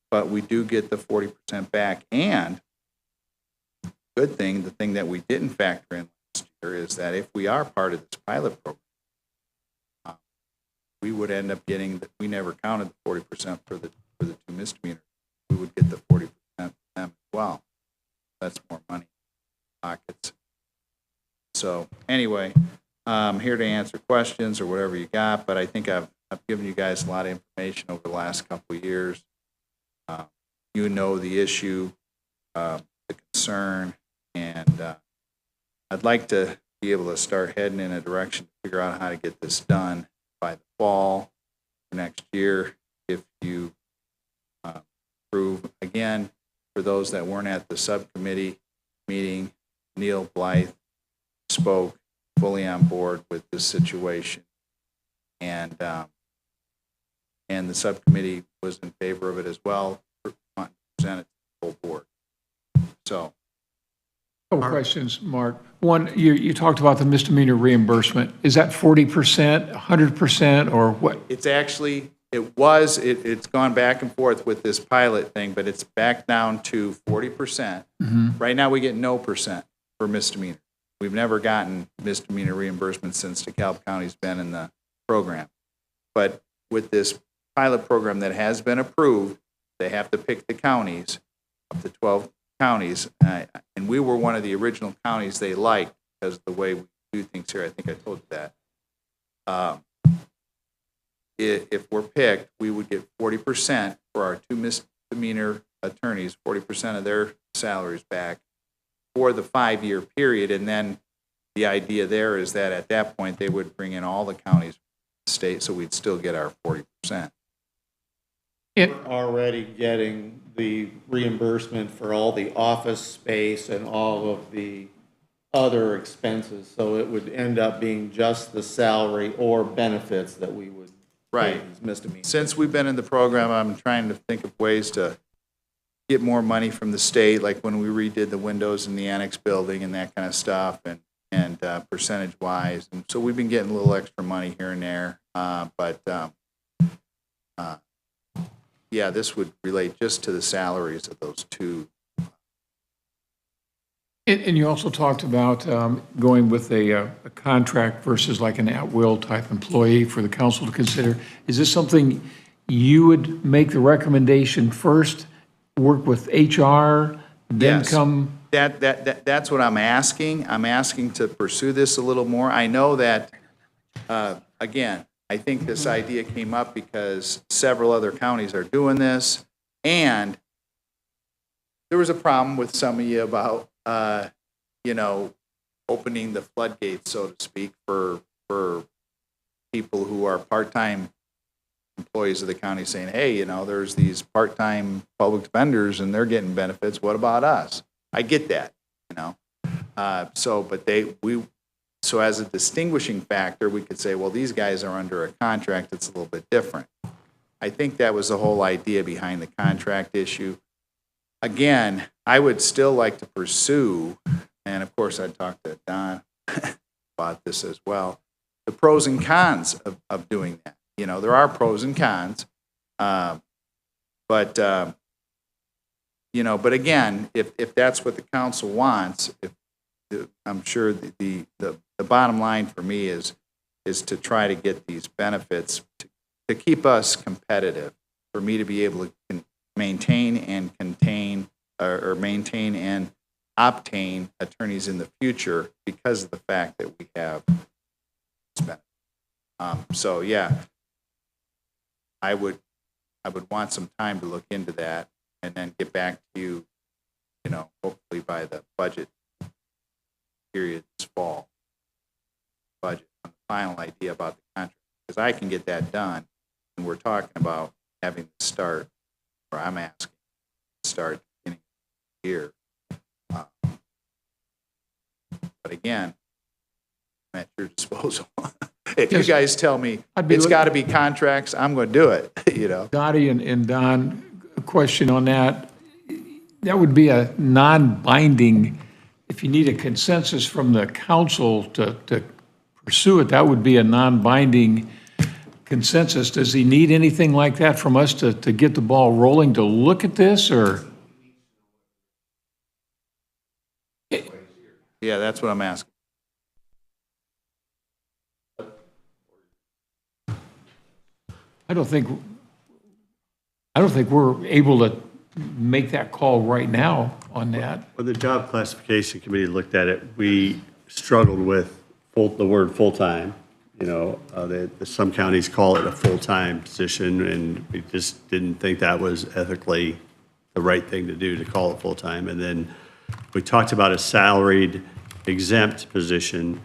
S8: But we do get the 40% back. And good thing, the thing that we didn't factor in last year is that if we are part of this pilot program, we would end up getting, we never counted the 40% for the 2 misdemeanors. We would get the 40% for them as well. That's more money in pockets. So anyway, I'm here to answer questions or whatever you got, but I think I've given you guys a lot of information over the last couple of years. You know the issue, the concern, and I'd like to be able to start heading in a direction to figure out how to get this done by the fall next year. If you approve, again, for those that weren't at the subcommittee meeting, Neil Blythe spoke fully on board with this situation, and the subcommittee was in favor of it as well, presented to the full board. So,
S2: Couple questions, Mark. One, you talked about the misdemeanor reimbursement. Is that 40%, 100%, or what?
S8: it's actually, it's gone back and forth with this pilot thing, but it's back down to 40%. Right now, we get no percent for misdemeanor. We've never gotten misdemeanor reimbursement since DeKalb County's been in the program. But with this pilot program that has been approved, they have to pick the counties, up to 12 counties, and we were one of the original counties they liked because of the way we do things here. I think I told you that. If we're picked, we would get 40% for our 2 misdemeanor attorneys, 40% of their salaries back for the 5-year period. And then the idea there is that at that point, they would bring in all the counties in the state, so we'd still get our 40%.
S6: We're already getting the reimbursement for all the office space and all of the other expenses, so it would end up being just the salary or benefits that we would pay as misdemeanor.
S8: Since we've been in the program, I'm trying to think of ways to get more money from the state, like when we redid the windows in the annex building and that kind of stuff, and percentage-wise. And so we've been getting a little extra money here and there, yeah, this would relate just to the salaries of those 2.
S2: And you also talked about going with a contract versus like an at-will type employee for the council to consider. Is this something you would make the recommendation first, work with HR, then
S8: Yes.
S2: come?
S8: That's what I'm asking. I'm asking to pursue this a little more. I know that, again, I think this idea came up because several other counties are doing this, and there was a problem with some of you about, opening the floodgates, so to speak, for people who are part-time employees of the county saying, hey, there's these part-time public defenders and they're getting benefits. What about us? I get that, So as a distinguishing factor, we could say, well, these guys are under a contract that's a little bit different. I think that was the whole idea behind the contract issue. Again, I would still like to pursue, and of course I'd talk to Don about this as well, the pros and cons of doing that. There are pros and cons, but again, if that's what the council wants, I'm sure the bottom line for me is to try to get these benefits to keep us competitive. for me to be able to maintain and contain, or maintain and obtain attorneys in the future because of the fact that we have spent. So yeah, I would want some time to look into that and then get back to you, hopefully by the budget period this fall. Budget, on the final idea about the contract, because I can get that done, and we're talking about having to start, or I'm asking to start at the beginning of the year. But again, I'm at your disposal. If you
S2: Yes.
S8: guys tell me
S2: I'd be
S8: it's
S2: look-
S8: got to be contracts, I'm going to do it,
S2: Dottie and Don, a question on that. That would be a non-binding, if you need a consensus from the council to pursue it, that would be a non-binding consensus. Does he need anything like that from us to get the ball rolling, to look at this, or?
S8: Yeah, that's what I'm asking.
S2: I don't think we're able to make that call right now on that.
S5: When the job classification committee looked at it, we struggled with the word full-time. Some counties call it a full-time position, and we just didn't think that was ethically the right thing to do, to call it full-time. And then we talked about a salaried exempt position,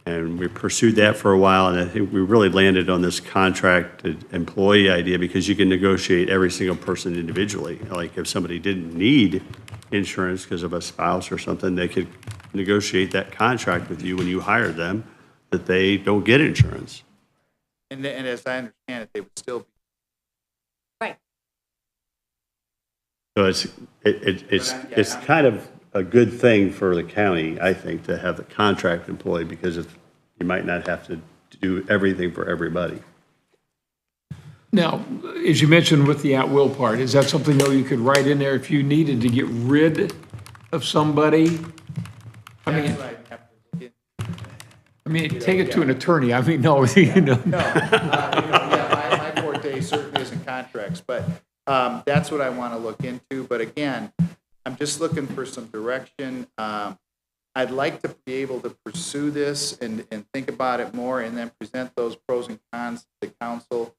S5: and we pursued that for a while, and I think we really landed on this contracted employee idea because you can negotiate every single person individually. Like if somebody didn't need insurance because of a spouse or something, they could negotiate that contract with you when you hire them that they don't get insurance.
S8: And as I understand it, they would still be.
S3: Right.
S5: So it's kind of a good thing for the county, I think, to have the contract employee, because if you might not have to do everything for everybody.
S2: Now, as you mentioned with the at-will part, is that something, though, you could write in there if you needed to get rid of somebody? I mean, take it to an attorney. I mean, no,
S8: No, my forte certainly isn't contracts, but that's what I want to look into. But again, I'm just looking for some direction. I'd like to be able to pursue this and think about it more and then present those pros and cons to the council.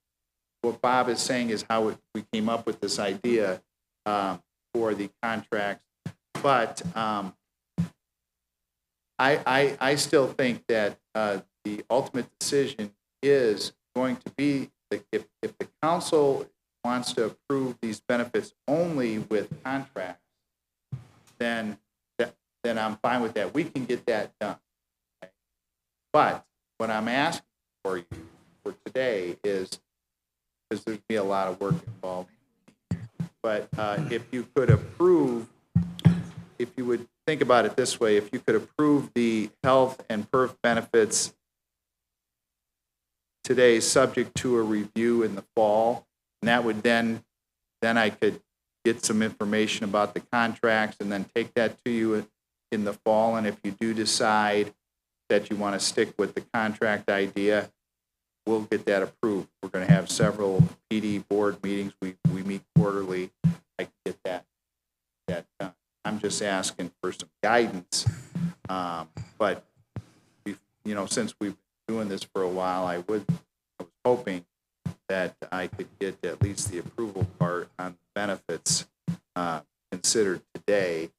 S8: What Bob is saying is how we came up with this idea for the contracts. But I still think that the ultimate decision is going to be that if the council wants to approve these benefits only with contracts, then I'm fine with that. We can get that done. Okay? But what I'm asking for you for today is, because there's be a lot of work involved, but if you could approve, if you would think about it this way, if you could approve the health and perf benefits today, subject to a review in the fall, and that would then I could get some information about the contracts and then take that to you in the fall. And if you do decide that you want to stick with the contract idea, we'll get that approved. We're going to have several PD board meetings. We meet quarterly. I can get that done. I'm just asking for some guidance. But since we've been doing this for a while, I was hoping that I could get at least the approval part on the benefits considered today,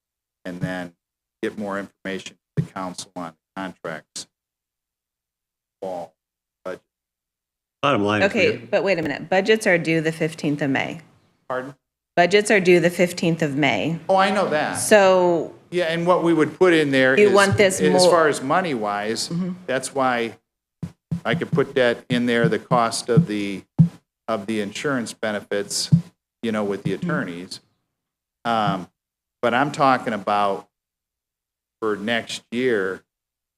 S8: and then get more information to the council on contracts. Fall budget.
S5: Bottom line is,
S4: Okay, but wait a minute. Budgets are due the 15th of May.
S8: Pardon?
S4: Budgets are due the 15th of May.
S8: Oh, I know that.
S4: So,
S8: Yeah, and what we would put in there
S4: You
S8: is,
S4: want this
S8: as
S4: more-
S8: far as money-wise, that's why I could put that in there, the cost of the insurance benefits, with the attorneys. But I'm talking about for next year,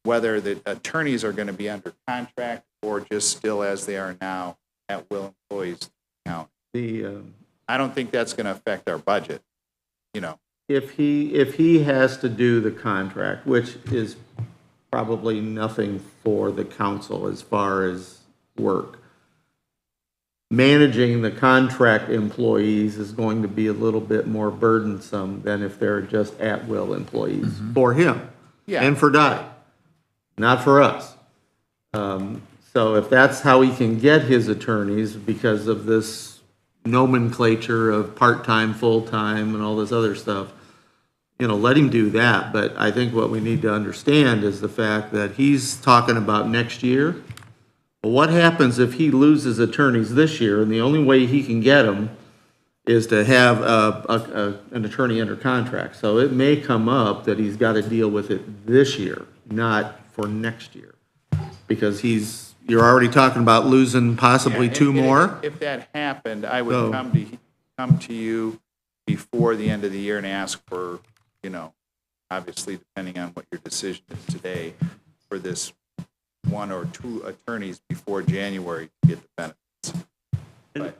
S8: whether the attorneys are going to be under contract or just still as they are now at will employees now. I don't think that's going to affect our budget,
S6: If he has to do the contract, which is probably nothing for the council as far as work, managing the contract employees is going to be a little bit more burdensome than if they're just at-will employees for him
S8: Yeah.
S6: and for Dottie, not for us. So if that's how he can get his attorneys because of this nomenclature of part-time, full-time, and all this other stuff, let him do that. But I think what we need to understand is the fact that he's talking about next year. Well, what happens if he loses attorneys this year, and the only way he can get them is to have an attorney under contract? So it may come up that he's got to deal with it this year, not for next year. Because you're already talking about losing possibly
S8: Yeah,
S6: two
S8: and
S6: more.
S8: If that happened, I would
S6: So-
S8: come to you before the end of the year and ask for, obviously, depending on what your decision is today, for this 1 or 2 attorneys before January to get the benefits.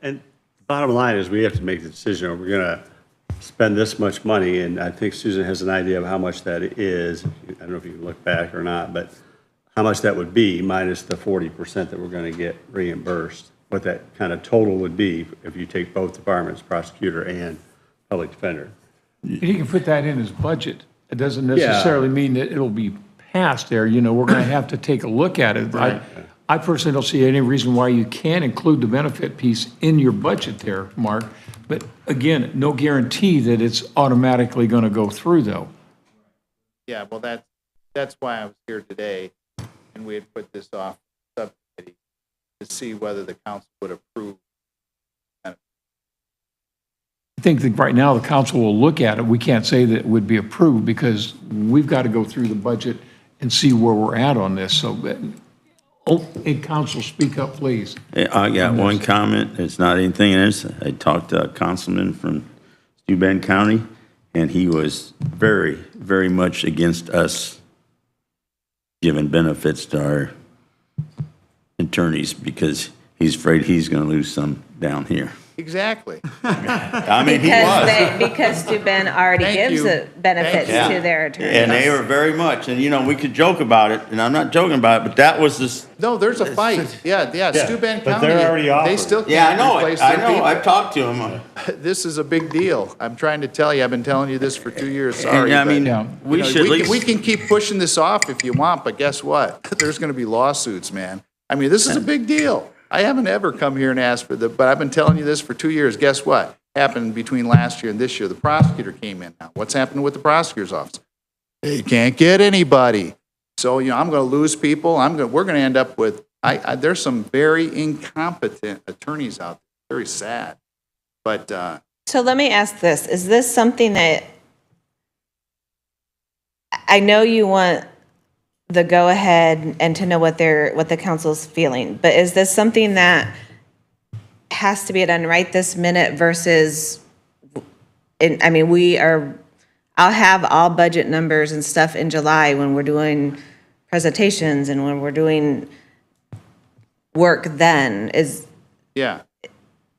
S5: And the bottom line is we have to make the decision, are we going to spend this much money? And I think Susan has an idea of how much that is. I don't know if you can look back or not, but how much that would be minus the 40% that we're going to get reimbursed, what that kind of total would be if you take both departments, prosecutor and public defender.
S2: He can put that in his budget. It doesn't necessarily mean that it'll be passed there, we're going to have to take a look at it. I personally don't see any reason why you can't include the benefit piece in your budget there, Mark. But again, no guarantee that it's automatically going to go through, though.
S8: Yeah, well, that's why I was here today, and we had put this off subcommittee to see whether the council would approve.
S2: I think that right now the council will look at it. We can't say that it would be approved because we've got to go through the budget and see where we're at on this. So, council, speak up, please.
S9: I got one comment. It's not anything in this. I talked to a councilman from Steuben County, and he was very, very much against us giving benefits to our attorneys because he's afraid he's going to lose some down here.
S8: Exactly.
S9: I mean, he was.
S4: Because Steuben already
S8: Thank
S4: gives
S8: you.
S4: the benefits
S9: Thank you.
S4: to their attorneys.
S9: And they were very much, and we could joke about it, and I'm not joking about it, but that was this.
S8: No, there's a fight. Yeah, Steuben County.
S5: but they're already
S8: They
S5: offered.
S8: still
S9: Yeah, I
S8: can't
S9: know
S8: replace
S9: it. I
S8: their
S9: know.
S8: people.
S9: I've talked to him.
S8: This is a big deal. I'm trying to tell you, I've been telling you this for 2 years, sorry.
S9: And, I
S8: but,
S9: mean,
S2: Yeah.
S9: we
S8: you know,
S9: should at
S8: we
S9: least.
S8: can keep pushing this off if you want, but guess what? There's going to be lawsuits, man. I mean, this is a big deal. I haven't ever come here and asked for but I've been telling you this for 2 years. Guess what? Happened between last year and this year. The prosecutor came in now. What's happening with the prosecutor's office? They can't get anybody. So, I'm going to lose people. We're going to end up with, there's some very incompetent attorneys out there. Very sad. But,
S4: So let me ask this, is this something that, I know you want the go-ahead and to know what the council's feeling, but is this something that has to be done right this minute versus, I'll have all budget numbers and stuff in July when we're doing presentations and when we're doing work then.
S8: yeah.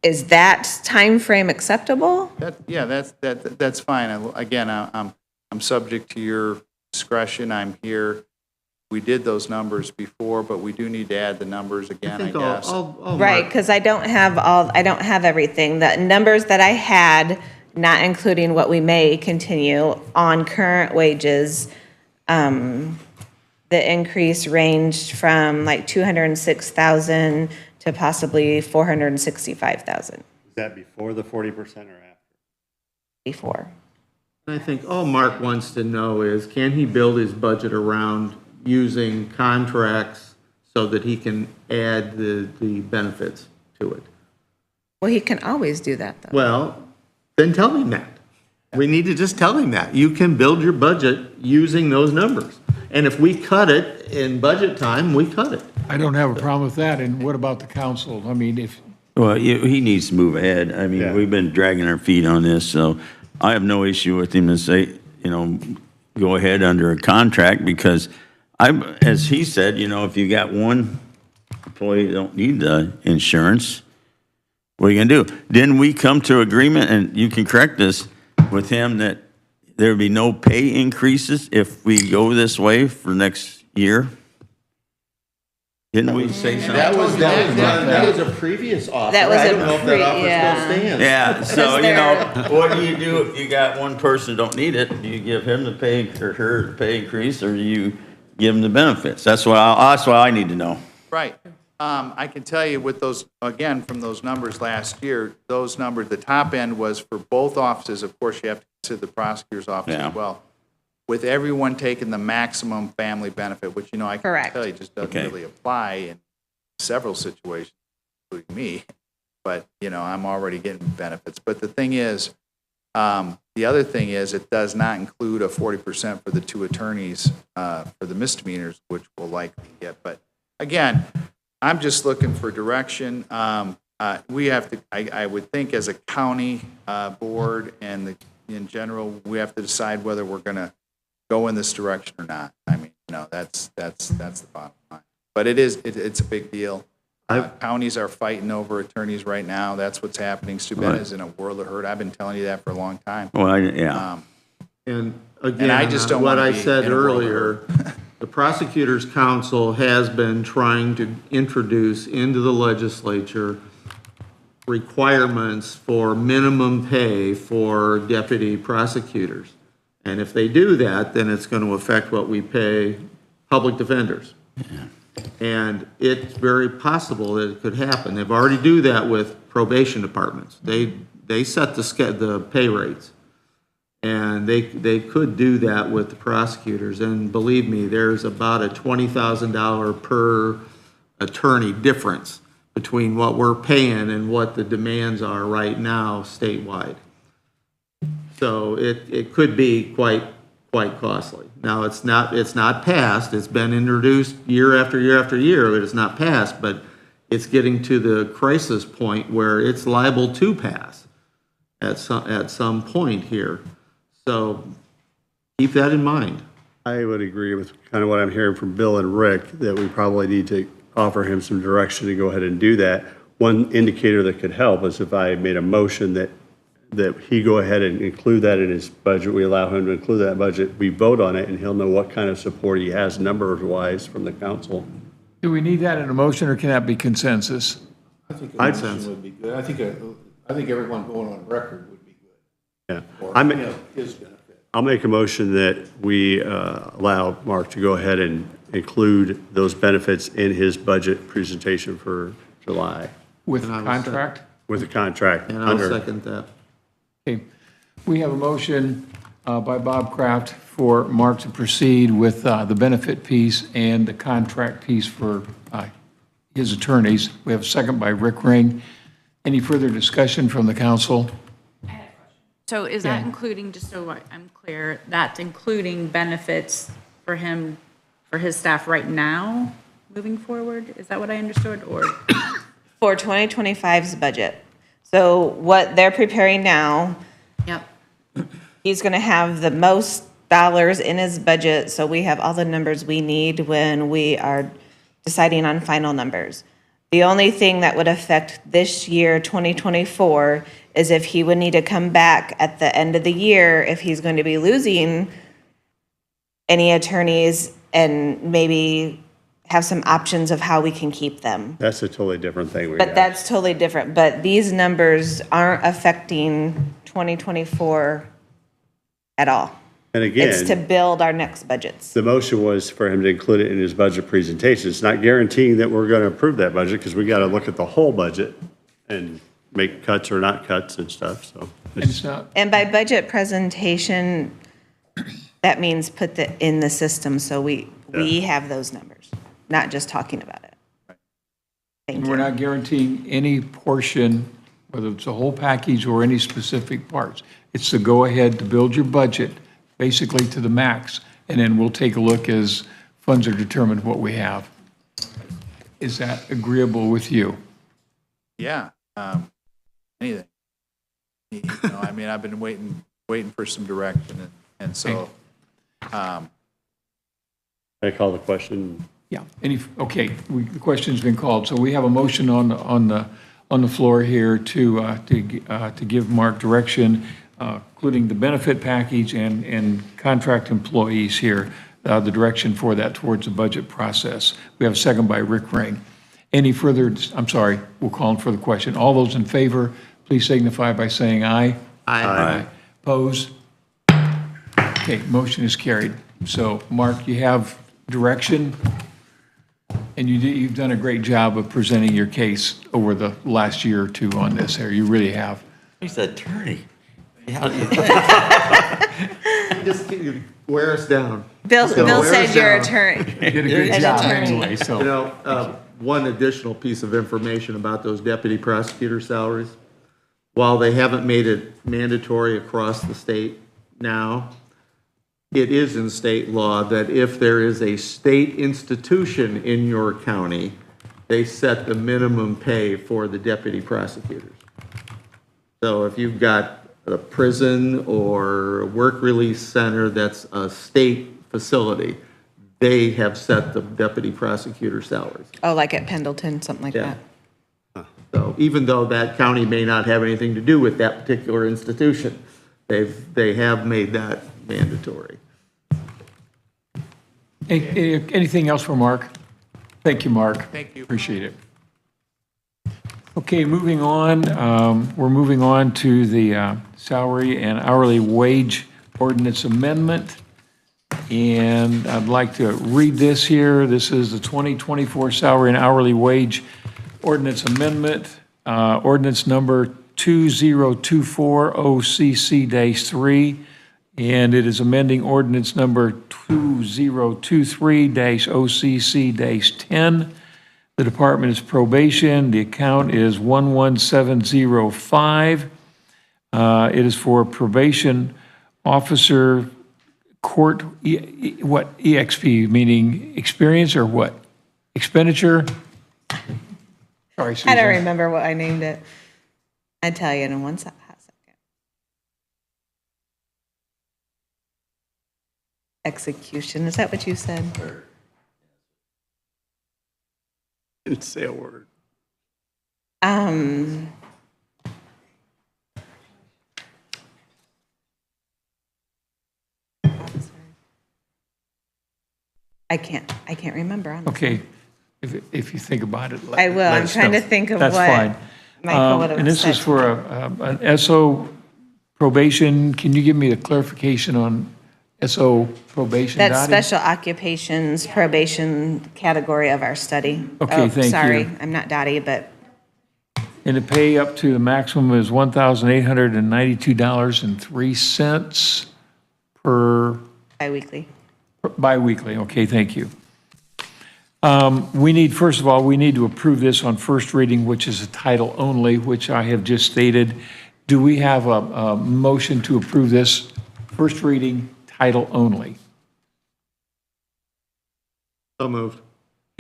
S4: Is that time frame acceptable?
S8: That's fine. Again, I'm subject to your discretion. I'm here. We did those numbers before, but we do need to add the numbers again, I guess.
S4: Right, because I don't have everything. The numbers that I had, not including what we may continue on current wages, the increase ranged from like 206,000 to possibly 465,000
S5: Is that before the 40% or after?
S4: before.
S6: I think all Mark wants to know is, can he build his budget around using contracts so that he can add the benefits to it?
S4: Well, he can always do that, though.
S6: Well, then tell him that. We need to just tell him that. You can build your budget using those numbers. And if we cut it in budget time, we cut it.
S2: I don't have a problem with that. And what about the council? I mean, if,
S9: Well, he needs to move ahead. I mean,
S5: Yeah.
S9: we've been dragging our feet on this, so I have no issue with him to say, go ahead under a contract because as he said, if you got one employee that don't need the insurance, what are you gonna do? Didn't we come to agreement, and you can correct this, with him that there would be no pay increases if we go this way for next year? Didn't we say something?
S6: That was a previous offer.
S4: That was
S6: I
S4: a
S6: don't know if that offer
S4: yeah.
S6: still stands.
S9: Yeah, so, you
S4: there-
S9: know, what do you do if you got one person who don't need it? Do you give him the pay, or her the pay increase, or do you give them the benefits? That's what I need to know.
S8: Right. I can tell you with those, again, from those numbers last year, those numbers, the top end was for both offices. Of course, you have to consider the prosecutor's office
S9: Yeah.
S8: as well. With everyone taking the maximum family benefit, which, you know, I can
S4: Correct.
S8: tell you just doesn't
S9: Okay.
S8: really apply in several situations, including me. But, you know, I'm already getting benefits. But the thing is, the other thing is, it does not include a 40% for the two attorneys for the misdemeanors, which we'll likely get. But again, I'm just looking for direction. We have to, I would think as a county board and in general, we have to decide whether we're going to go in this direction or not. I mean, you know, that's the bottom line. But it's a big deal. Counties are fighting over attorneys right now. That's what's happening. Stu Bennett is in a world of hurt. I've been telling you that for a long time.
S9: Well, yeah.
S6: And
S8: And I just
S6: again,
S8: don't
S6: what
S8: wanna
S6: I
S8: be
S6: said
S8: in a world of
S6: earlier, the prosecutor's council has been trying to introduce into the legislature requirements for minimum pay for deputy prosecutors. And if they do that, then it's going to affect what we pay public defenders. And it's very possible that it could happen. They've already do that with probation departments. They set the pay rates. And they could do that with the prosecutors. And believe me, there's about a $20,000 per attorney difference between what we're paying and what the demands are right now statewide. So it could be quite costly. Now, it's not passed. It's been introduced year after year after year, but it's not passed. But it's getting to the crisis point where it's liable to pass at some point here. So keep that in mind.
S5: I would agree with kind of what I'm hearing from Bill and Rick, that we probably need to offer him some direction to go ahead and do that. One indicator that could help is if I made a motion that he go ahead and include that in his budget, we allow him to include that budget, we vote on it, and he'll know what kind of support he has numbers-wise from the council.
S2: Do we need that in a motion, or can that be consensus?
S10: I think a motion would be good. I think everyone going on record would be good.
S5: Yeah.
S10: For his benefit.
S5: I'll make a motion that we allow Mark to go ahead and include those benefits in his budget presentation for July
S2: With
S6: And I will
S2: contract?
S5: with the contract.
S6: And I'll
S5: under.
S6: second that.
S2: Okay. We have a motion by Bob Kraft for Mark to proceed with the benefit piece and the contract piece for his attorneys. We have a second by Rick Ring. Any further discussion from the council?
S7: So is that including, just so I'm clear, that's including benefits for him, for his staff right now, moving forward? Is that what I understood, or?
S4: For 2025's budget. So what they're preparing now,
S7: Yep.
S4: he's going to have the most dollars in his budget, so we have all the numbers we need when we are deciding on final numbers. The only thing that would affect this year, 2024, is if he would need to come back at the end of the year, if he's going to be losing any attorneys, and maybe have some options of how we can keep them.
S5: That's a totally different thing.
S4: But that's totally different. But these numbers aren't affecting 2024 at all.
S5: And
S4: It's to
S5: again,
S4: build our next budgets.
S5: the motion was for him to include it in his budget presentation. It's not guaranteeing that we're going to approve that budget, because we got to look at the whole budget and make cuts or not cuts and stuff, so.
S2: And it's not,
S4: And by budget presentation, that means put in the system, so we have those numbers, not just talking about it. Thank
S2: we're
S4: you.
S2: not guaranteeing any portion, whether it's a whole package or any specific parts. It's to go ahead to build your budget, basically to the max, and then we'll take a look as funds are determined what we have. Is that agreeable with you?
S8: Yeah, anything. You know, I mean, I've been waiting for some direction, and so,
S5: I call the question.
S2: Yeah, okay, the question's been called, so we have a motion on the floor here to give Mark direction, including the benefit package and contract employees here. the direction for that towards the budget process. We have a second by Rick Ring. Any further, I'm sorry, we'll call for the question. All those in favor, please signify by saying aye.
S6: Aye.
S2: Opposed? Okay, motion is carried. So, Mark, you have direction, and you've done a great job of presenting your case over the last year or two on this here. You really have.
S9: He's an attorney.
S6: Just wear us down.
S4: Bill
S6: wear
S4: said
S6: us
S4: you're
S6: down.
S4: attorney.
S2: You did a good
S4: An
S2: job
S4: attorney.
S2: anyway,
S6: You
S2: so.
S6: know, one additional piece of information about those deputy prosecutor salaries. While they haven't made it mandatory across the state now, it is in state law that if there is a state institution in your county, they set the minimum pay for the deputy prosecutors. So if you've got a prison or a work release center that's a state facility, they have set the deputy prosecutor salaries.
S4: Oh, like at Pendleton, something like
S6: Yeah.
S4: that.
S6: So even though that county may not have anything to do with that particular institution, they have made that mandatory.
S2: Anything else for Mark? Thank you, Mark. Thank you. Appreciate it. Okay, moving on, we're moving on to the salary and hourly wage ordinance amendment. And I'd like to read this here. This is the 2024 salary and hourly wage ordinance amendment, ordinance number 2024 OCC-3, and it is amending ordinance number 2023-OCC-10. The department is probation. The account is 11705. It is for probation officer court, what, EXP, meaning experience or what? Expenditure? Sorry, Susan.
S4: I don't remember what I named it. I'd tell you in one second. Execution, is that what you said?
S5: Didn't say a word.
S4: I can't remember, honestly.
S2: Okay, if you think about it.
S4: I will, I'm trying to think of what
S2: That's fine.
S4: Michael would have said.
S2: And this is for an SO probation. Can you give me the clarification on SO probation,
S4: That's
S2: Dottie?
S4: special occupations probation category of our study.
S2: Okay,
S4: Oh,
S2: thank you.
S4: Sorry, I'm not Dottie, but
S2: And the pay up to the maximum is $1,892.03 per
S4: biweekly.
S2: biweekly. Okay, thank you. First of all, we need to approve this on first reading, which is a title only, which I have just stated. Do we have a motion to approve this first reading, title only?
S6: So moved.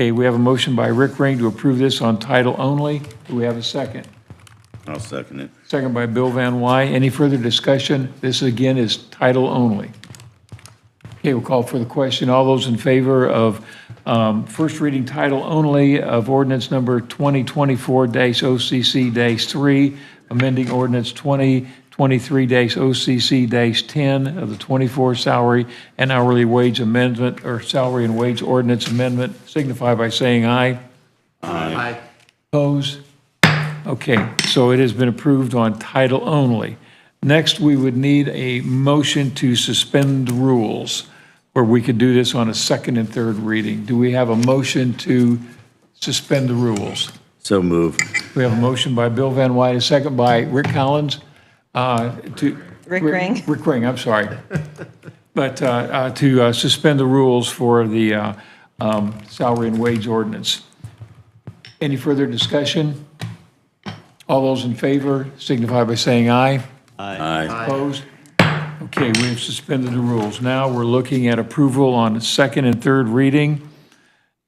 S2: Okay, we have a motion by Rick Ring to approve this on title only. Do we have a second?
S9: I'll second it.
S2: Second by Bill Van Wy. Any further discussion? This again is title only. Okay, we'll call for the question. All those in favor of first reading title only of ordinance number 2024-OCC-3, amending ordinance 2023-OCC-10 of the 24 salary and hourly wage amendment, or salary and wage ordinance amendment, signify by saying aye.
S6: Aye.
S2: Opposed? Okay, so it has been approved on title only. Next, we would need a motion to suspend the rules, where we could do this on a second and third reading. Do we have a motion to suspend the rules?
S9: So moved.
S2: We have a motion by Bill Van Wy, a second by Rick Collins.
S4: Rick Ring.
S2: Rick Ring, I'm sorry. But to suspend the rules for the salary and wage ordinance. Any further discussion? All those in favor signify by saying aye.
S9: Aye.
S2: Opposed? Okay, we have suspended the rules. Now we're looking at approval on second and third reading.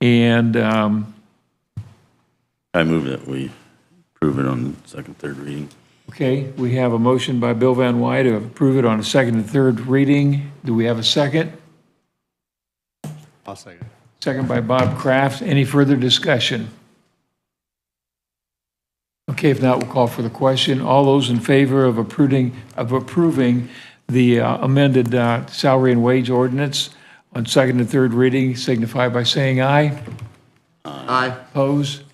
S2: And
S9: I move that we approve it on the second, third reading.
S2: okay, we have a motion by Bill Van Wy to approve it on a second and third reading. Do we have a second?
S5: I'll second.
S2: Second by Bob Kraft. Any further discussion? Okay, if not, we'll call for the question. All those in favor of approving the amended salary and wage ordinance On second and third reading, signify by saying aye.
S6: Aye.
S2: Opposed?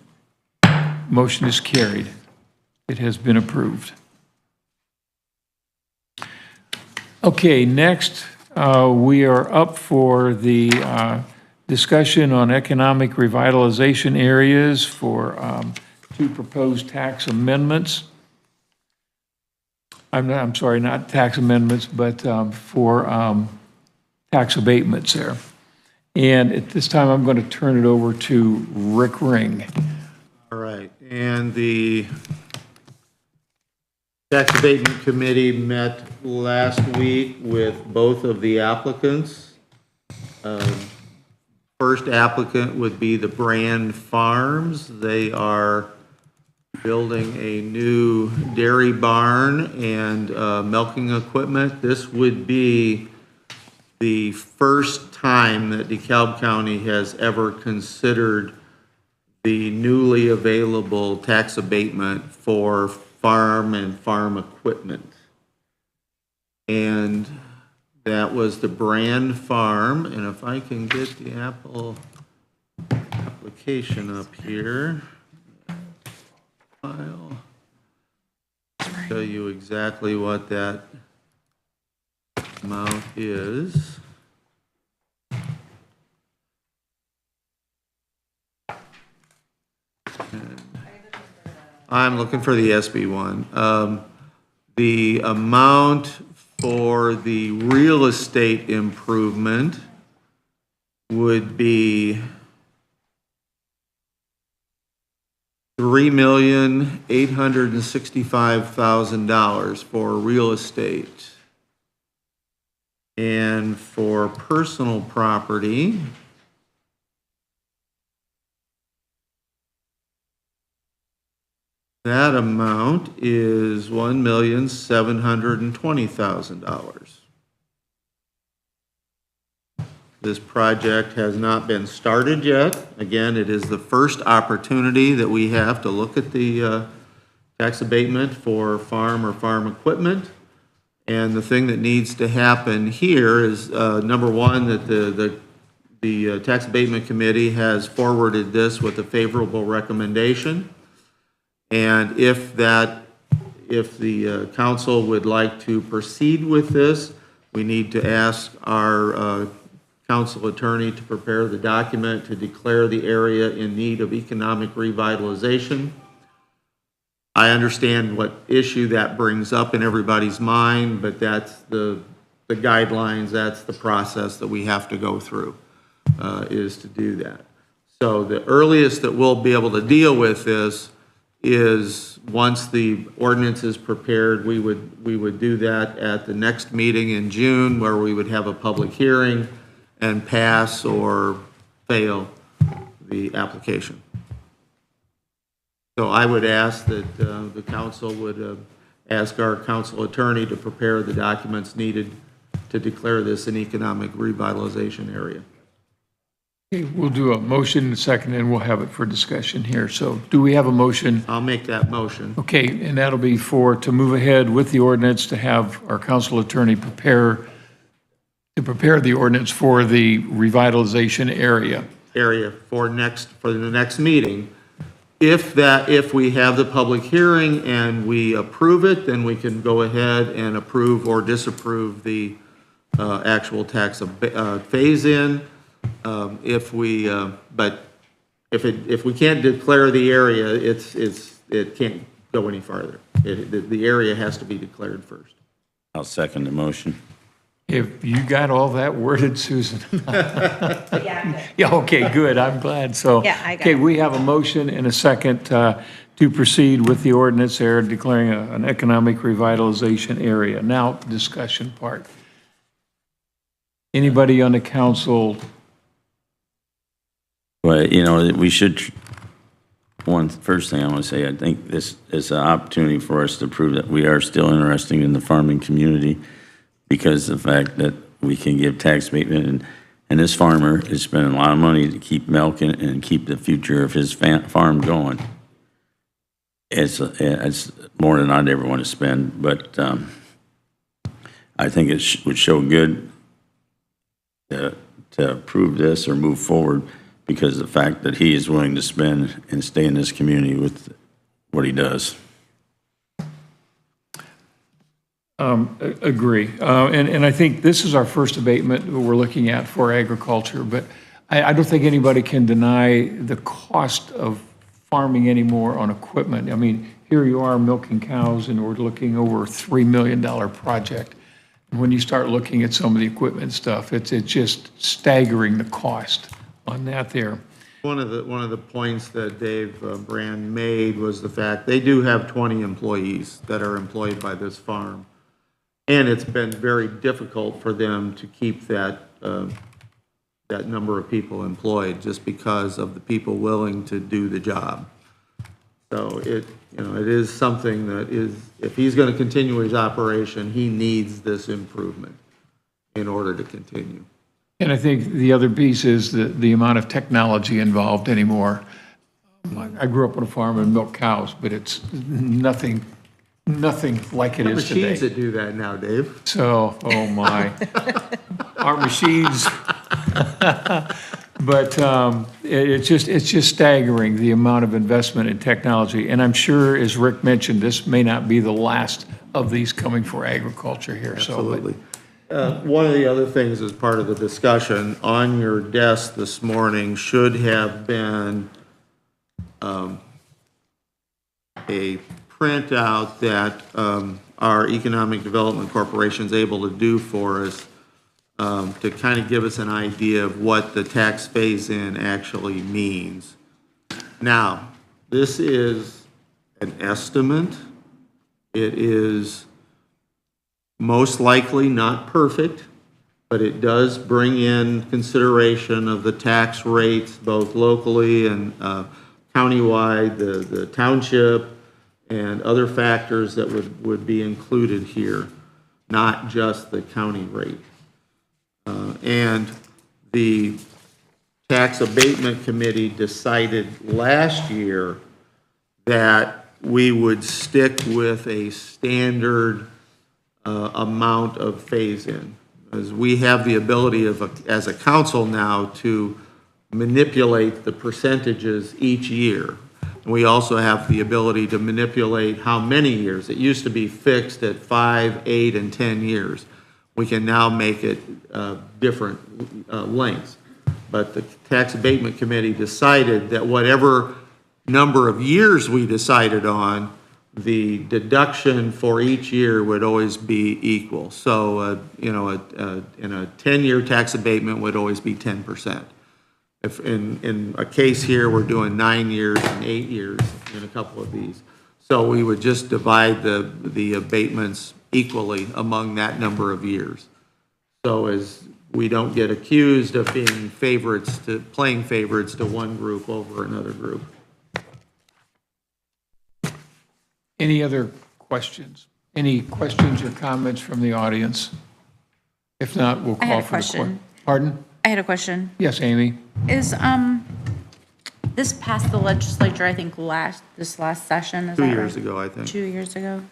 S2: Motion is carried. It has been approved. Okay, next, we are up for the discussion on economic revitalization areas for two proposed tax amendments. I'm sorry, not tax amendments, but for tax abatements there. And at this time, I'm going to turn it over to Rick Ring.
S6: All right, and the Tax Abatement Committee met last week with both of the applicants. First applicant would be the Brand Farms. They are building a new dairy barn and milking equipment. This would be the first time that DeKalb County has ever considered the newly available tax abatement for farm and farm equipment. And that was the Brand Farm, and if I can get the application up here, file, show you exactly what that amount is. I'm looking for the SB one. The amount for the real estate improvement would be $3,865,000 for real estate. And for personal property, that amount is $1,720,000. This project has not been started yet. Again, it is the first opportunity that we have to look at the tax abatement for farm or farm equipment. And the thing that needs to happen here is, number one, that the Tax Abatement Committee has forwarded this with a favorable recommendation. And if the council would like to proceed with this, we need to ask our council attorney to prepare the document to declare the area in need of economic revitalization. I understand what issue that brings up in everybody's mind, but that's the guidelines, that's the process that we have to go through, is to do that. So the earliest that we'll be able to deal with this is once the ordinance is prepared, we would do that at the next meeting in June, where we would have a public hearing and pass or fail the application. So I would ask that the council would ask our council attorney to prepare the documents needed to declare this an economic revitalization area.
S2: Okay, we'll do a motion in a second, and we'll have it for discussion here. So do we have a motion?
S6: I'll make that motion.
S2: Okay, and that'll be to move ahead with the ordinance, to have our council attorney prepare the ordinance for the revitalization area.
S6: For the next meeting. If we have the public hearing and we approve it, then we can go ahead and approve or disapprove the actual tax phase-in. If we can't declare the area, it can't go any farther. The area has to be declared first.
S9: I'll second the motion.
S2: If you got all that worded, Susan? Yeah, okay, good, I'm glad. So,
S4: Yeah, I got
S2: okay,
S4: it.
S2: we have a motion and a second to proceed with the ordinance there, declaring an economic revitalization area. Now, discussion part. Anybody on the council?
S9: Well, we should, first thing I want to say, I think this is an opportunity for us to prove that we are still interested in the farming community, because of the fact that we can give tax abatement, and this farmer is spending a lot of money to keep milking and keep the future of his farm going. It's more than I'd ever want to spend, but I think it would show good to to approve this or move forward because of the fact that he is willing to spend and stay in this community with what he does.
S2: Agree. And I think this is our first abatement that we're looking at for agriculture, but I don't think anybody can deny the cost of farming anymore on equipment. I mean, here you are milking cows and we're looking over a $3 million project. And when you start looking at some of the equipment stuff, it's just staggering the cost on that there.
S6: One of the points that Dave Brand made was the fact they do have 20 employees that are employed by this farm. And it's been very difficult for them to keep that number of people employed just because of the people willing to do the job. So it is something that is, if he's going to continue his operation, he needs this improvement in order to continue.
S2: And I think the other piece is the amount of technology involved anymore. I grew up on a farm and milked cows, but it's nothing like it is today.
S6: Machines that do that now, Dave.
S2: So, oh my, our machines. But it's just staggering, the amount of investment in technology. And I'm sure, as Rick mentioned, this may not be the last of these coming for agriculture here.
S6: Absolutely. One of the other things as part of the discussion on your desk this morning should have been a printout that our Economic Development Corporation is able to do for us to kind of give us an idea of what the tax phase-in actually means. Now, this is an estimate. It is most likely not perfect, but it does bring in consideration of the tax rates, both locally and countywide, the township, and other factors that would be included here, not just the county rate. And the Tax Abatement Committee decided last year that we would stick with a standard amount of phase-in, as we have the ability as a council now to manipulate the percentages each year. We also have the ability to manipulate how many years. It used to be fixed at 5, 8, and 10 years. We can now make it different lengths. But the Tax Abatement Committee decided that whatever number of years we decided on, the deduction for each year would always be equal. So, in a 10-year tax abatement would always be 10%. If in a case here, we're doing 9 years and 8 years in a couple of these. So we would just divide the abatements equally among that number of years. So as we don't get accused of being playing favorites to one group over another group.
S2: Any other questions? Any questions or comments from the audience? If not, we'll
S7: I had
S2: call
S7: a
S2: for the
S7: question.
S2: Pardon?
S7: I had a question.
S2: Yes, Amy?
S7: Is, this passed the legislature, I think, this last session, is that
S6: 2
S7: right?
S6: years ago, I think.
S7: 2 years ago?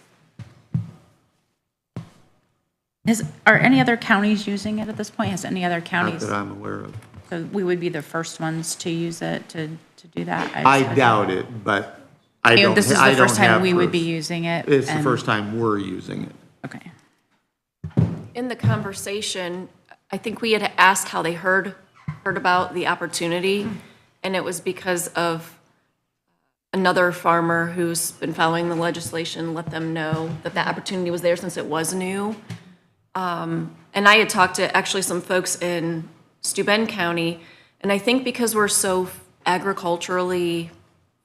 S7: Are any other counties using it at this point? Has any other
S6: Not
S7: counties?
S6: that I'm aware of.
S7: So we would be the first ones to use it, to do that?
S6: I doubt it, but I don't.
S7: This is
S6: I
S7: the
S6: don't
S7: first time
S6: have
S7: we would be
S6: proof.
S7: using it?
S6: It's the
S7: and-
S6: first time we're using it.
S7: Okay.
S11: In the conversation, I think we had asked how they heard about the opportunity, and it was because of another farmer who's been following the legislation, let them know that that opportunity was there since it was new. And I had talked to actually some folks in Steuben County, and I think because we're so agriculturally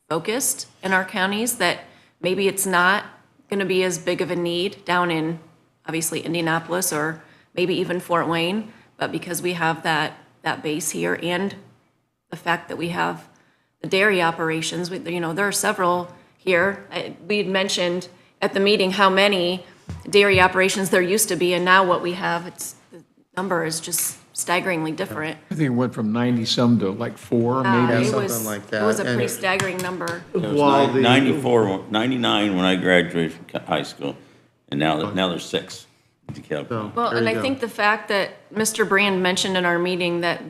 S11: focused in our counties that maybe it's not going to be as big of a need down in, obviously, Indianapolis or maybe even Fort Wayne, but because we have that base here and the fact that we have the dairy operations, there are several here. We had mentioned at the meeting how many dairy operations there used to be, and now what we have, the number is just staggeringly different.
S2: I think it went from 90-some to like 4, maybe.
S6: something
S11: It was
S6: like that.
S11: It was a
S6: And-
S11: pretty staggering number.
S9: It was
S6: Well, the-
S9: 94, 99 when I graduated from high school, and now there's 6. DeKalb.
S6: So,
S11: Well,
S6: there
S11: and
S6: you
S11: I
S6: go.
S11: think the fact that Mr. Brand mentioned in our meeting that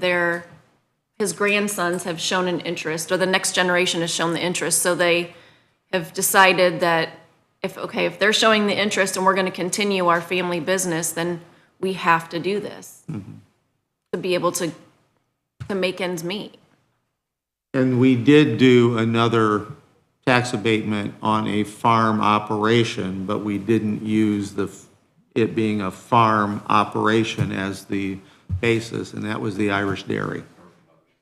S11: his grandsons have shown an interest, or the next generation has shown the interest, so they have decided that if they're showing the interest and we're going to continue our family business, then we have to do this to be able to make ends meet.
S6: And we did do another tax abatement on a farm operation, but we didn't use it being a farm operation as the basis, and that was the Irish dairy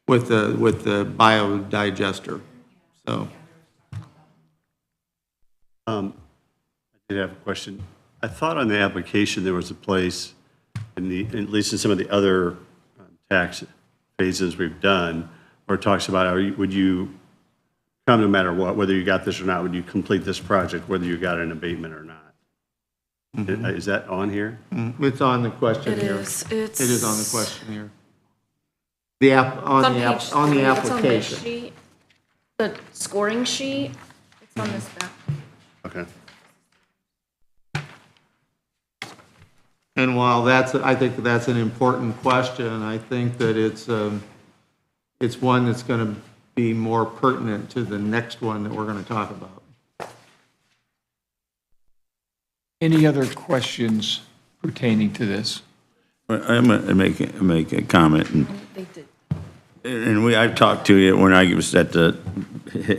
S6: with the biodigester. So,
S5: I did have a question. I thought on the application there was a place, at least in some of the other tax phases we've done, where it talks about, would you come no matter what, whether you got this or not, would you complete this project, whether you got an abatement or not? Is that on here?
S6: it's on the question here.
S11: It
S6: It is on the question here. On the application.
S11: The scoring sheet, it's on this back.
S5: Okay.
S6: And while I think that's an important question, I think that it's one that's going to be more pertinent to the next one that we're going to talk about.
S2: Any other questions pertaining to this?
S9: I'm going to make a comment,
S11: They did.
S9: and I've talked to you when I was at the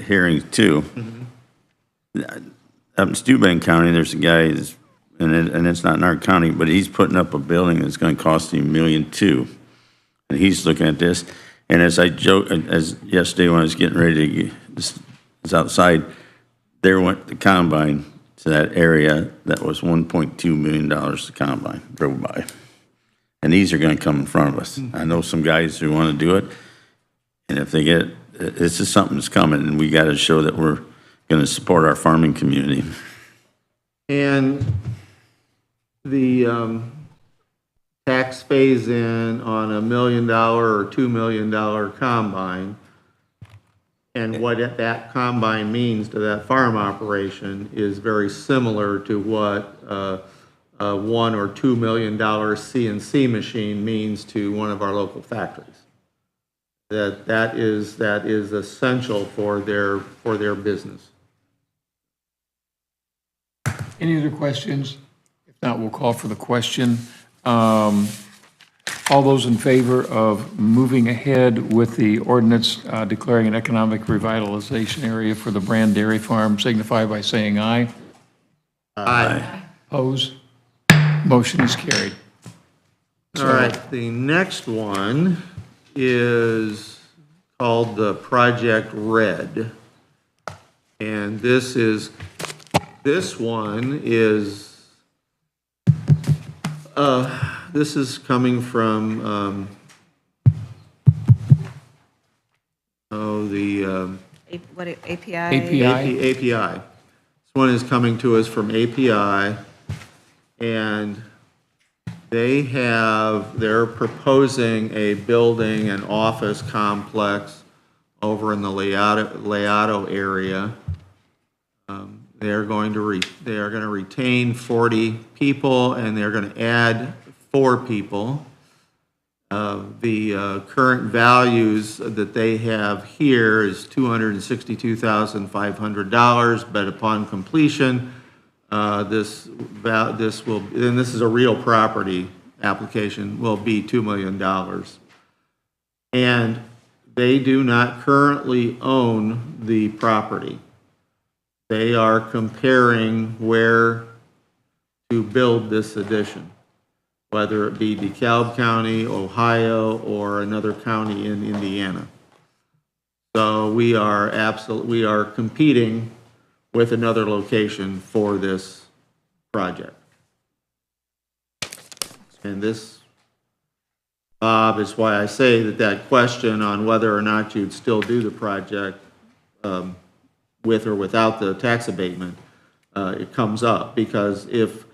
S9: hearings too. Up in Steuben County, there's a guy, and it's not in our county, but he's putting up a building that's going to cost him $1.2 million. And he's looking at this, and as yesterday when I was getting ready to was outside, there went the combine to that area that was $1.2 million to combine, drove by. And these are going to come in front of us. I know some guys who want to do it, and if they get, this is something that's coming, and we got to show that we're going to support our farming community.
S6: And the tax phase-in on $1 million or $2 million combine, and what that combine means to that farm operation is very similar to what a $1 or $2 million CNC machine means to one of our local factories. That is essential for their business.
S2: Any other questions? If not, we'll call for the question. All those in favor of moving ahead with the ordinance declaring an economic revitalization area for the Brand Dairy Farm signify by saying aye.
S6: Aye.
S2: Opposed? Motion is carried.
S6: All right, the next one is called the Project Red. And this one is, this is coming from,
S4: What, API?
S6: API. This one is coming to us from API, and they're proposing a building and office complex over in the Leato area. They are going to retain 40 people, and they're going to add 4 people. The current values that they have here is $262,500, but upon completion, this will, and this is a real property application, will be $2 million. And they do not currently own the property. They are comparing where to build this addition, whether it be DeKalb County, Ohio, or another county in Indiana. So we are competing with another location for this project. And this, Bob, is why I say that question on whether or not you'd still do the project with or without the tax abatement, it comes up. Because if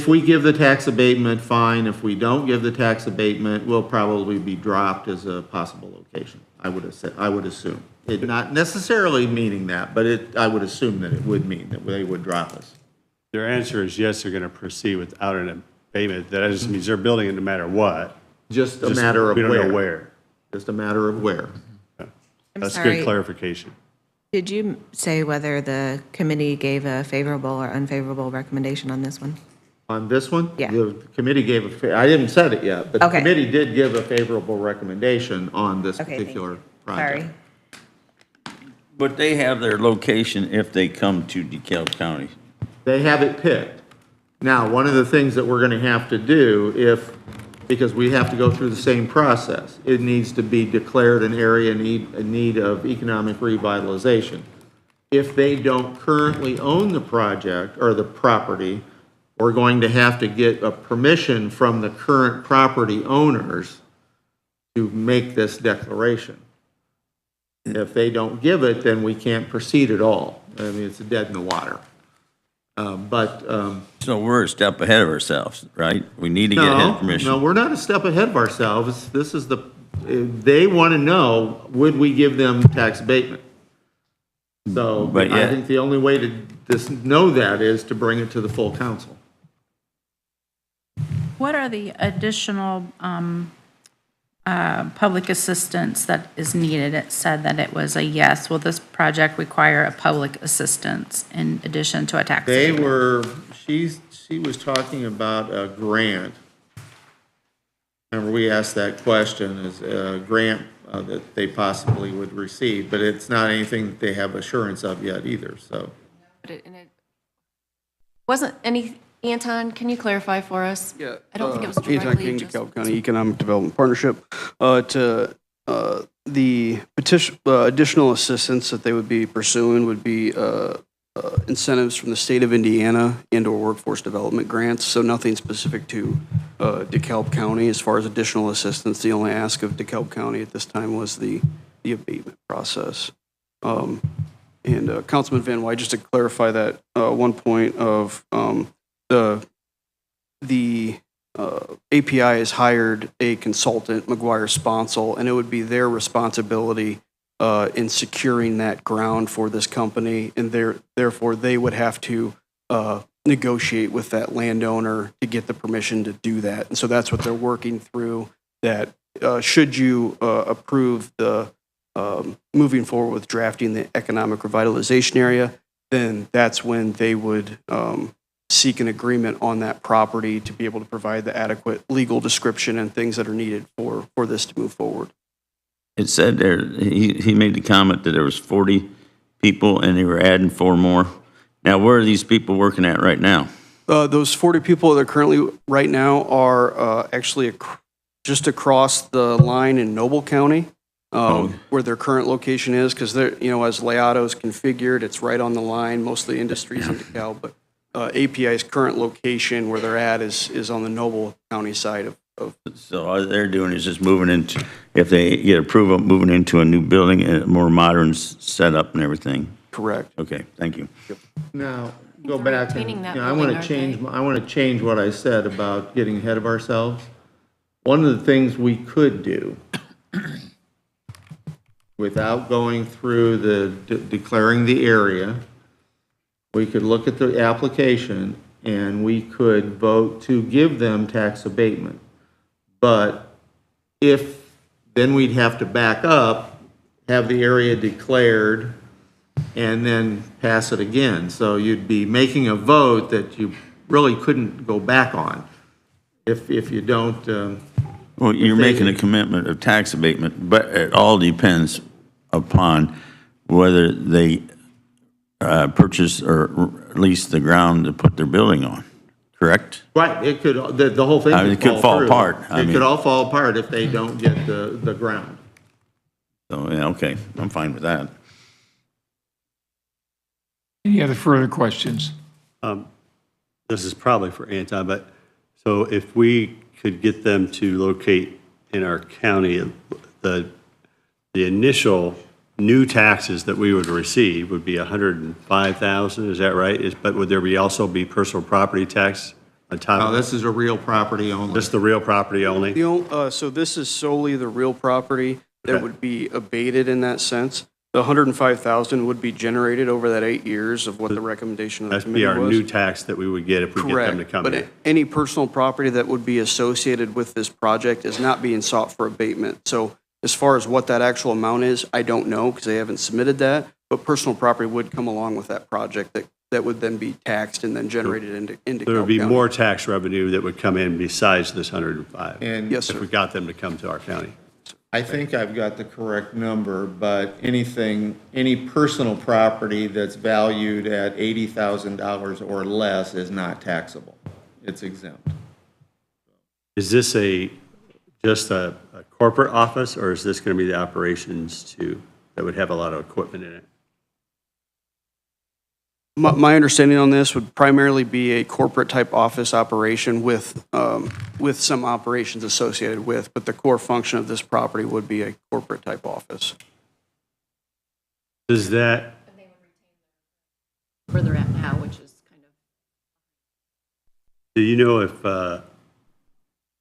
S6: we give the tax abatement, fine. If we don't give the tax abatement, we'll probably be dropped as a possible location, I would assume. It not necessarily meaning that, but I would assume that it would mean that they would drop us.
S5: Their answer is yes, they're going to proceed without an abatement, that just means they're building it no matter what.
S6: Just a
S5: Just
S6: matter of
S5: we
S6: where.
S5: don't know where.
S6: Just a matter of where.
S5: That's
S4: sorry.
S5: good clarification.
S4: Did you say whether the committee gave a favorable or unfavorable recommendation on this one?
S6: On this one?
S4: Yeah.
S6: The committee gave I didn't set it yet, but the
S4: Okay.
S6: committee did give a favorable recommendation on this
S4: Okay, thank
S6: particular
S4: you.
S6: project.
S4: Sorry.
S9: But they have their location if they come to DeKalb County.
S6: They have it picked. Now, one of the things that we're going to have to do because we have to go through the same process, it needs to be declared an area in need of economic revitalization. If they don't currently own the project or the property, we're going to have to get a permission from the current property owners to make this declaration. If they don't give it, then we can't proceed at all. I mean, it's dead in the water.
S9: So we're a step ahead of ourselves, right? We need to get ahead permission.
S6: No, we're not a step ahead of ourselves. This is they want to know, would we give them tax abatement? So
S9: But
S6: I
S9: yet-
S6: think the only way to know that is to bring it to the full council.
S7: What are the additional public assistance that is needed? It said that it was a yes. Will this project require a public assistance in addition to a tax?
S6: She was talking about a grant. Remember, we asked that question, is a grant that they possibly would receive, but it's not anything that they have assurance of yet either, so.
S11: But it wasn't any, Anton, can you clarify for us?
S12: Yeah.
S11: I don't think it was
S12: Anton
S11: directly
S12: King,
S11: just.
S12: DeKalb County Economic Development Partnership, to the petition, additional assistance that they would be pursuing would be incentives from the state of Indiana and/or workforce development grants. So nothing specific to DeKalb County as far as additional assistance. The only ask of DeKalb County at this time was the abatement process. And Councilman Van Wy, just to clarify that one point of the API has hired a consultant, McGuire Sponsel, and it would be their responsibility in securing that ground for this company, and therefore they would have to negotiate with that landowner to get the permission to do that. And so that's what they're working through, that should you approve the moving forward with drafting the economic revitalization area, then that's when they would seek an agreement on that property to be able to provide the adequate legal description and things that are needed for this to move forward.
S9: It said there, he made the comment that there was 40 people and they were adding 4 more. Now, where are these people working at right now?
S12: Those 40 people that are currently right now are actually just across the line in Noble County, where their current location is, because they're, as Layato is configured, it's right on the line, most of the industries in DeKalb, but API's current location where they're at is on the Noble County side of.
S9: So all they're doing is just moving into, if they get approval, moving into a new building, a more modern setup and everything.
S12: Correct.
S9: Okay, thank you.
S6: Now, go
S11: They're
S6: back, and,
S11: maintaining that
S6: I
S11: building,
S6: want to
S11: aren't
S6: change,
S11: they?
S6: I want to change what I said about getting ahead of ourselves. One of the things we could do, without going through declaring the area, we could look at the application and we could vote to give them tax abatement. But then we'd have to back up, have the area declared, and then pass it again. So you'd be making a vote that you really couldn't go back on if you don't.
S9: Well, you're making a commitment of tax abatement, but it all depends upon whether they purchase or lease the ground to put their building on, correct?
S6: Right, it could, the whole thing
S9: It could fall
S6: through.
S9: apart.
S6: It could all fall apart if they don't get the ground.
S9: So, yeah, okay, I'm fine with that.
S2: Any other further questions?
S5: This is probably for Anton, but so if we could get them to locate in our county, the initial new taxes that we would receive would be $105,000, is that right? But would there also be personal property tax on top
S6: No,
S5: of this?
S6: this is a real property only.
S5: Just the real property only?
S12: So this is solely the real property that
S5: Okay.
S12: would be abated in that sense. The 105,000 would be generated over that 8 years of what the recommendation of the
S5: That'd
S12: committee
S5: be
S12: was.
S5: our new tax that we would get if we get them to
S12: Correct,
S5: come
S12: but
S5: in.
S12: any personal property that would be associated with this project is not being sought for abatement. So as far as what that actual amount is, I don't know because they haven't submitted that, but personal property would come along with that project that would then be taxed and then generated into
S5: There would be
S12: DeKalb County.
S5: more tax revenue that would come in besides this 105.
S6: And
S12: Yes,
S5: If
S12: sir.
S5: we got them to come to our county.
S6: I think I've got the correct number, but any personal property that's valued at $80,000 or less is not taxable. It's exempt.
S5: Is this just a corporate office, or is this going to be the operations too, that would have a lot of equipment in it?
S12: My understanding on this would primarily be a corporate type office operation with some operations associated with, but the core function of this property would be a corporate type office.
S5: Does that,
S11: Where they're at now, which is kind of.
S5: do you know if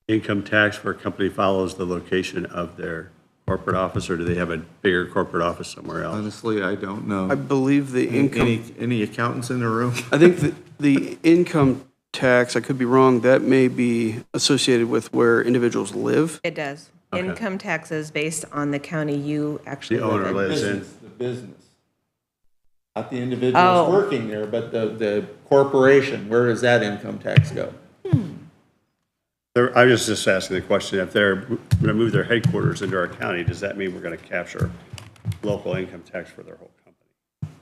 S5: income tax for a company follows the location of their corporate office, or do they have a bigger corporate office somewhere else?
S6: Honestly, I don't know.
S12: I believe the income,
S6: Any accountants in the room?
S12: I think the income tax, I could be wrong, that may be associated with where individuals live.
S4: It does.
S5: Okay.
S4: Income taxes based on the county you actually
S5: The
S4: live
S5: owner
S4: in.
S5: lives in.
S6: The business. Not the individuals
S4: Oh.
S6: working there, but the corporation, where does that income tax go?
S5: I was just asking the question, if they're going to move their headquarters into our county, does that mean we're going to capture local income tax for their whole company?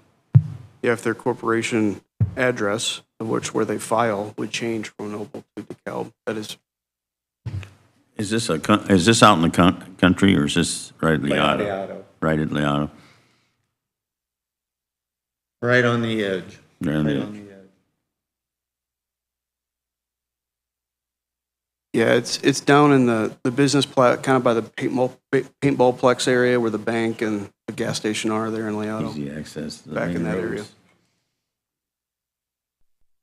S12: Yeah, if their corporation address, of which where they file, would change from Noble to DeKalb, that is,
S9: Is this out in the country, or is this right at Leoto?
S6: Leoto.
S9: Right at Leoto?
S6: Right on the edge.
S9: Right on the edge.
S6: on the edge.
S12: yeah, it's down in the business kind of by the paintballplex area where the bank and the gas station are there in Leoto.
S9: Easy access to the
S12: Back in
S9: main
S12: that
S9: roads.
S12: area.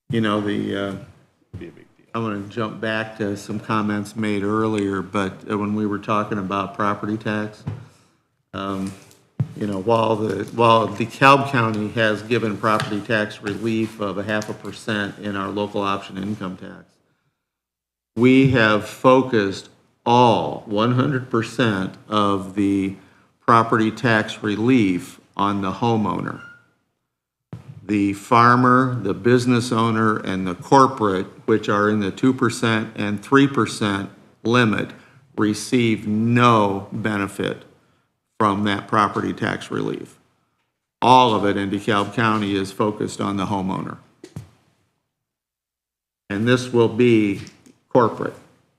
S6: You know, I want to jump back to some comments made earlier, but when we were talking about property tax, you know, while DeKalb County has given property tax relief of 0.5% in our local option income tax, we have focused all 100% of the property tax relief on the homeowner. The farmer, the business owner, and the corporate, which are in the 2% and 3% limit, receive no benefit from that property tax relief. All of it in DeKalb County is focused on the homeowner. And this will be corporate.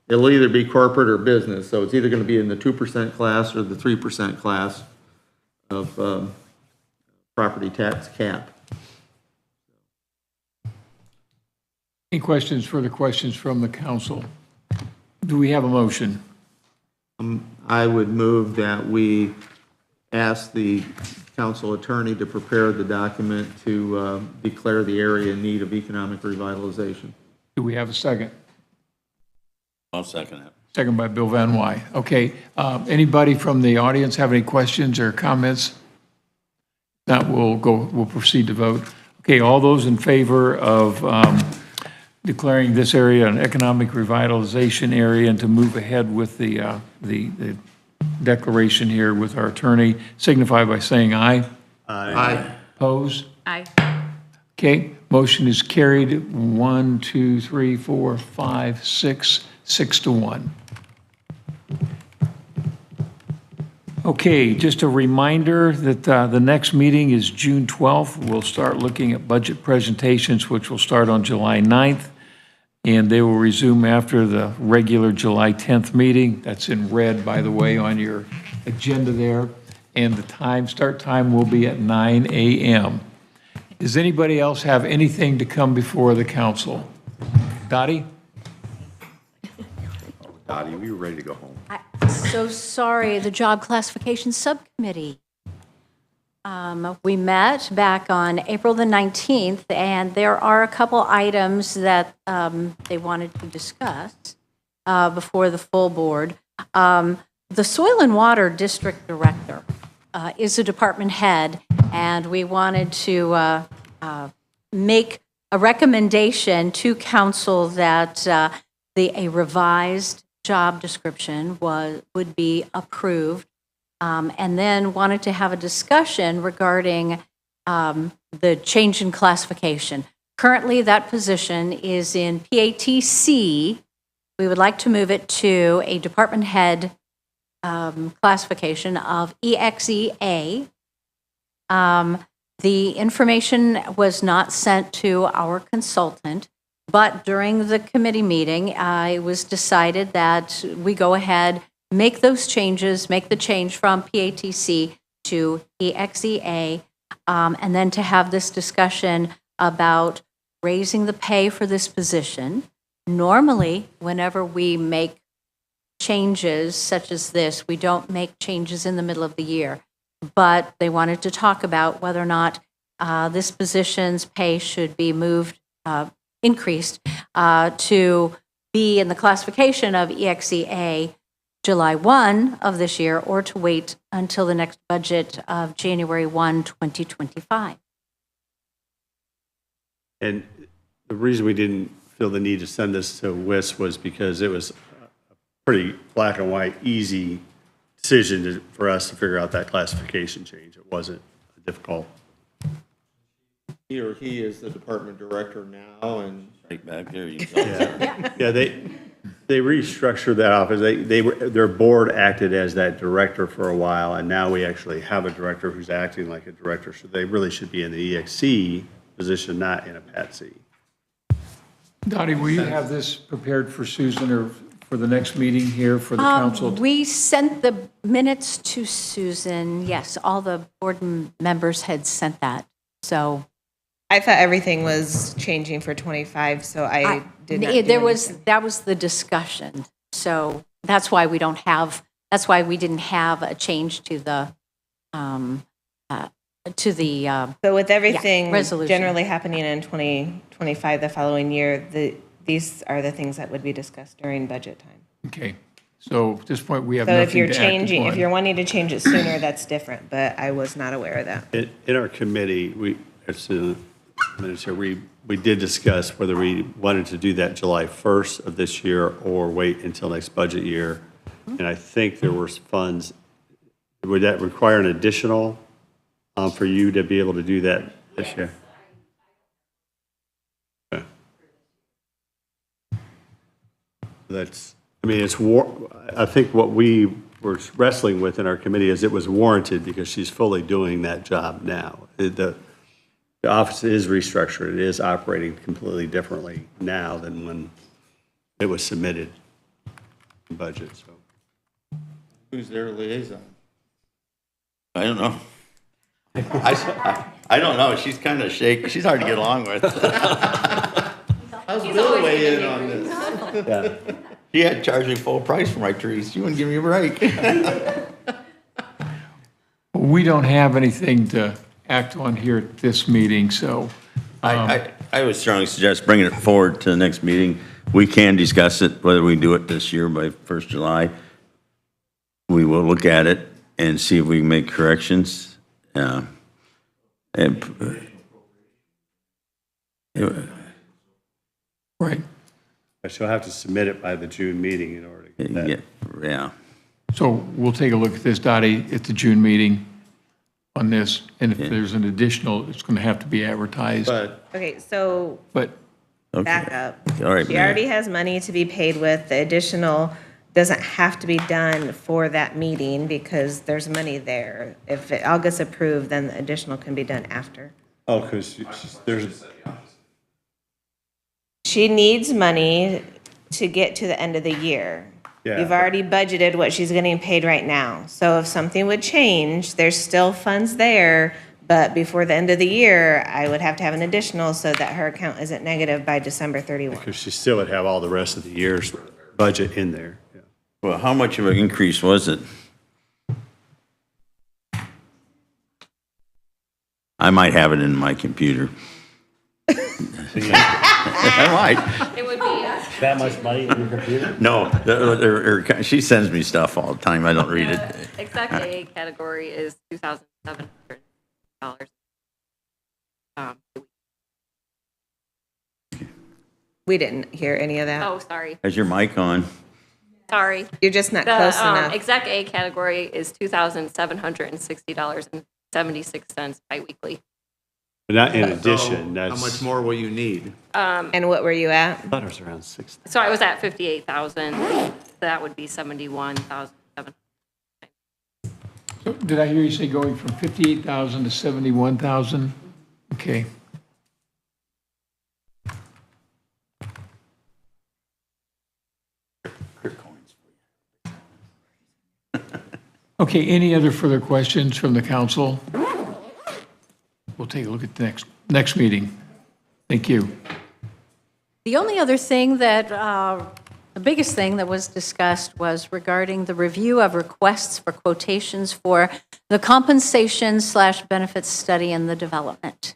S6: It'll either be corporate or business, so it's either going to be in the 2% class or the 3% class of property tax cap.
S2: Any further questions from the council? Do we have a motion?
S6: I would move that we ask the council attorney to prepare the document to declare the area in need of economic revitalization.
S2: Do we have a second?
S9: I'll second that.
S2: Second by Bill Van Wy. Okay, anybody from the audience have any questions or comments? Not, we'll proceed to vote. Okay, all those in favor of declaring this area an economic revitalization area and to move ahead with the declaration here with our attorney, signify by saying aye.
S6: Aye.
S2: Opposed?
S7: Aye.
S2: Okay, motion is carried 1, 2, 3, 4, 5, 6 to 1. Okay, just a reminder that the next meeting is June 12th. We'll start looking at budget presentations, which will start on July 9th, and they will resume after the regular July 10th meeting. That's in red, by the way, on your agenda there. And the start time will be at 9 a.m. Does anybody else have anything to come before the council? Dottie?
S1: Dottie, we were ready to go home.
S13: I'm so sorry, the Job Classification Subcommittee. We met back on April the 19th, and there are a couple items that they wanted to discuss before the full board. The Soil and Water District Director, is a department head, and we wanted to make a recommendation to council that a revised job description would be approved, and then wanted to have a discussion regarding the change in classification. Currently, that position is in PATC. We would like to move it to a department head classification of EXEA. The information was not sent to our consultant, but during the committee meeting, it was decided that we go ahead, make those changes, make the change from PATC to EXEA, and then to have this discussion about raising the pay for this position. Normally, whenever we make changes such as this, we don't make changes in the middle of the year. But they wanted to talk about whether or not this position's pay should be increased to be in the classification of EXEA July 1 of this year, or to wait until the next budget of January 1, 2025.
S5: And the reason we didn't feel the need to send this to WIS was because it was a pretty black and white, easy decision for us to figure out that classification change. It wasn't difficult.
S6: He or he is the department director now, and
S9: Right back there, you go.
S5: Yeah, they restructured that office. Their board acted as that director for a while, and now we actually have a director who's acting like a director. So they really should be in the EXC position, not in a PATC.
S2: Dottie, will you have this prepared for Susan or for the next meeting here for the council?
S13: We sent the minutes to Susan. Yes, all the board members had sent that. So
S4: I thought everything was changing for 25, so I did not do anything.
S13: that was the discussion. So that's why we didn't have a change to the
S4: So with everything
S13: resolution.
S4: generally happening in 2025, the following year, these are the things that would be discussed during budget time.
S2: Okay, so at this point, we have
S4: So
S2: nothing
S4: if you're
S2: to act
S4: changing, if
S2: upon.
S4: you're wanting to change it sooner, that's different, but I was not aware of that.
S5: In our committee, we did discuss whether we wanted to do that July 1st of this year or wait until next budget year. And I think there were funds, would that require an additional for you to be able to do that this year? Okay. I think what we were wrestling with in our committee is it was warranted because she's fully doing that job now. The office is restructured. It is operating completely differently now than when it was submitted in budget, so.
S6: who's their liaison?
S9: I don't know. I don't know. She's kind of shaky. She's hard to get along with.
S6: How's Bill weigh in on this?
S5: Yeah.
S9: She had charged me full price for my trees. She wouldn't give me a break.
S2: We don't have anything to act on here at this meeting, so
S9: I would strongly suggest bringing it forward to the next meeting. We can discuss it, whether we do it this year by 1st July. We will look at it and see if we can make corrections.
S2: right.
S5: But she'll have to submit it by the June meeting in order to get that.
S9: Yeah.
S2: So we'll take a look at this, Dottie, at the June meeting on this, and if there's an additional, it's going to have to be advertised.
S6: But
S4: Okay, so
S2: But
S4: back up.
S9: All right,
S4: She
S9: Mayor.
S4: already has money to be paid with. The additional doesn't have to be done for that meeting because there's money there. If it all gets approved, then the additional can be done after.
S5: Oh, because there's,
S4: She needs money to get to the end of the year.
S5: Yeah.
S4: You've already budgeted what she's getting paid right now. So if something would change, there's still funds there, but before the end of the year, I would have to have an additional so that her account isn't negative by December 31.
S5: because she still would have all the rest of the year's budget in there. Yeah.
S9: Well, how much of an increase was it? I might have it in my computer. I might.
S11: It would be,
S14: That much money in your computer?
S9: No, she sends me stuff all the time. I don't read it.
S11: exact A category is $2,700.
S4: We didn't hear any of that.
S11: Oh, sorry.
S9: Has your mic on?
S11: Sorry.
S4: You're just not close
S11: The
S4: enough.
S11: exec A category is $2,760.76 biweekly.
S5: But not in addition,
S6: How
S5: that's.
S6: much more will you need?
S4: And what were you at?
S5: I thought it was around 6.
S11: So I was at 58,000. That would be 71,700.
S2: Did I hear you say going from 58,000 to 71,000? Okay. Okay, any other further questions from the council? We'll take a look at the next meeting. Thank you.
S13: The only other thing that, the biggest thing that was discussed was regarding the review of requests for quotations for the compensation/benefits study and the development.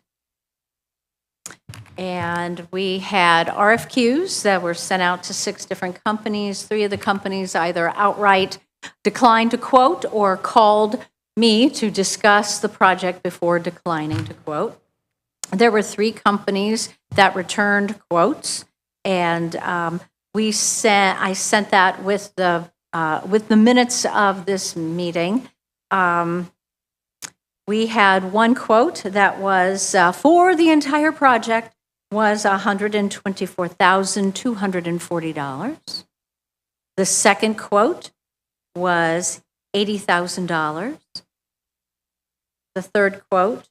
S13: And we had RFQs that were sent out to 6 different companies. 3 of the companies either outright declined to quote or called me to discuss the project before declining to quote. There were 3 companies that returned quotes, and I sent that with the minutes of this meeting. We had one quote that was for the entire project was $124,240. The second quote was $80,000. The third quote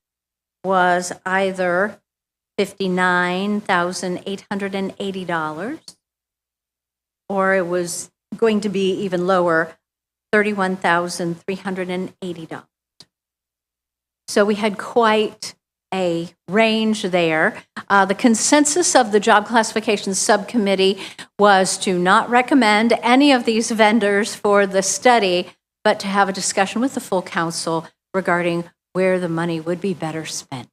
S13: was either $59,880, or it was going to be even lower, $31,380. So we had quite a range there. The consensus of the Job Classification Subcommittee was to not recommend any of these vendors for the study, but to have a discussion with the full council regarding where the money would be better spent.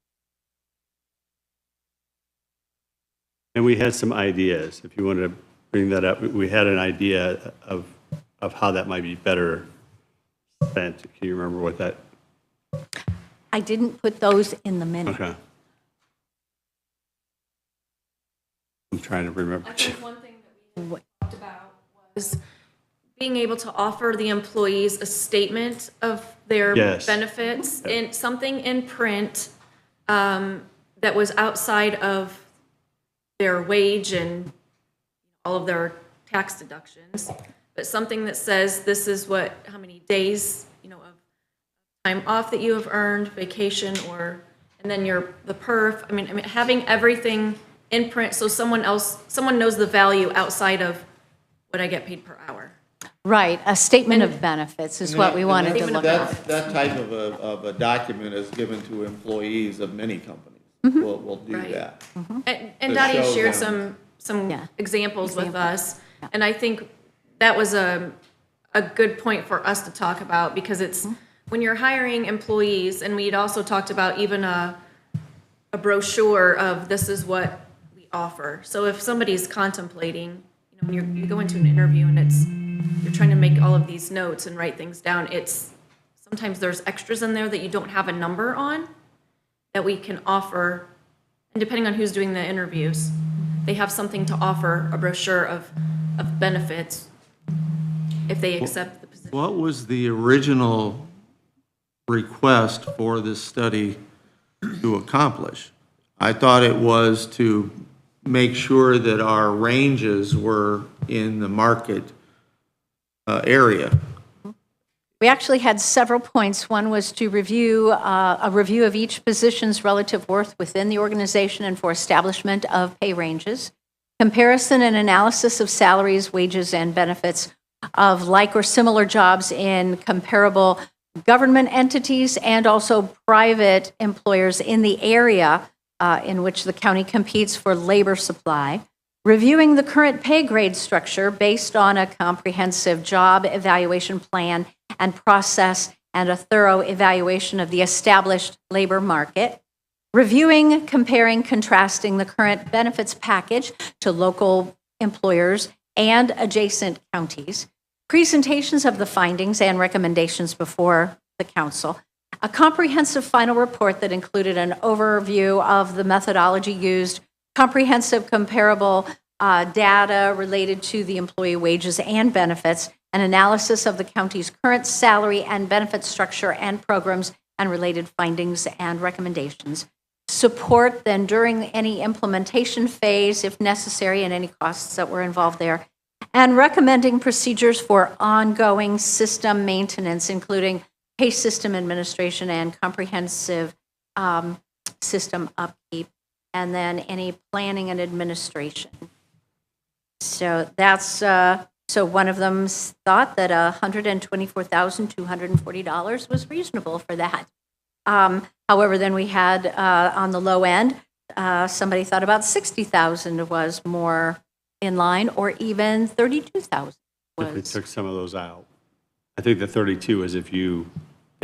S5: And we had some ideas, if you wanted to bring that up. We had an idea of how that might be better spent. Can you remember what that?
S13: I didn't put those in the minute.
S5: Okay. I'm trying to remember.
S11: I think one thing that we talked about was being able to offer the employees a statement of their
S5: Yes.
S11: benefits, in something in print that was outside of their wage and all of their tax deductions, but something that says this is how many days, of time off that you have earned, vacation, and then the perf. I mean, having everything in print so someone knows the value outside of what I get paid per hour.
S13: Right, a statement of benefits is what we wanted to look at.
S6: That type of a document is given to employees of many companies. We'll do
S11: Right.
S6: that.
S11: And
S6: To
S11: Dottie
S6: show
S11: shared
S6: them.
S11: some
S13: Yeah.
S11: examples with us, and I think that was a good point for us to talk about, because it's, when you're hiring employees, and we'd also talked about even a brochure of this is what we offer. So if somebody's contemplating, when you go into an interview and you're trying to make all of these notes and write things down, sometimes there's extras in there that you don't have a number on that we can offer, and depending on who's doing the interviews, they have something to offer, a brochure of benefits if they accept the position.
S6: What was the original request for this study to accomplish? I thought it was to make sure that our ranges were in the market area.
S13: We actually had several points. One was to review a review of each position's relative worth within the organization and for establishment of pay ranges, comparison and analysis of salaries, wages, and benefits of like or similar jobs in comparable government entities and also private employers in the area in which the county competes for labor supply, reviewing the current pay grade structure based on a comprehensive job evaluation plan and process and a thorough evaluation of the established labor market, reviewing, comparing, contrasting the current benefits package to local employers and adjacent counties, presentations of the findings and recommendations before the council, a comprehensive final report that included an overview of the methodology used, comprehensive comparable data related to the employee wages and benefits, an analysis of the county's current salary and benefit structure and programs and related findings and recommendations, support then during any implementation phase if necessary and any costs that were involved there, and recommending procedures for ongoing system maintenance, including pay system administration and comprehensive system upkeep, and then any planning and administration. So that's, so one of them thought that $124,240 was reasonable for that. However, then we had on the low end, somebody thought about 60,000 was more in line, or even 32,000
S5: If we
S13: was.
S5: took some of those out. I think the 32 is if they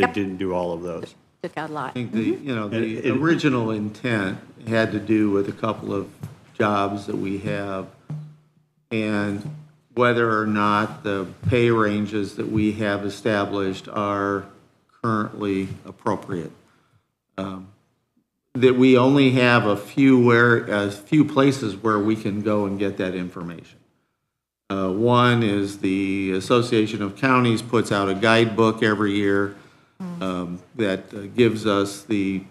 S5: didn't do all of those.
S13: Took out a lot.
S6: I think the original intent had to do with a couple of jobs that we have, and whether or not the pay ranges that we have established are currently appropriate. That we only have a few places where we can go and get that information. One is the Association of Counties puts out a guidebook every year that gives us the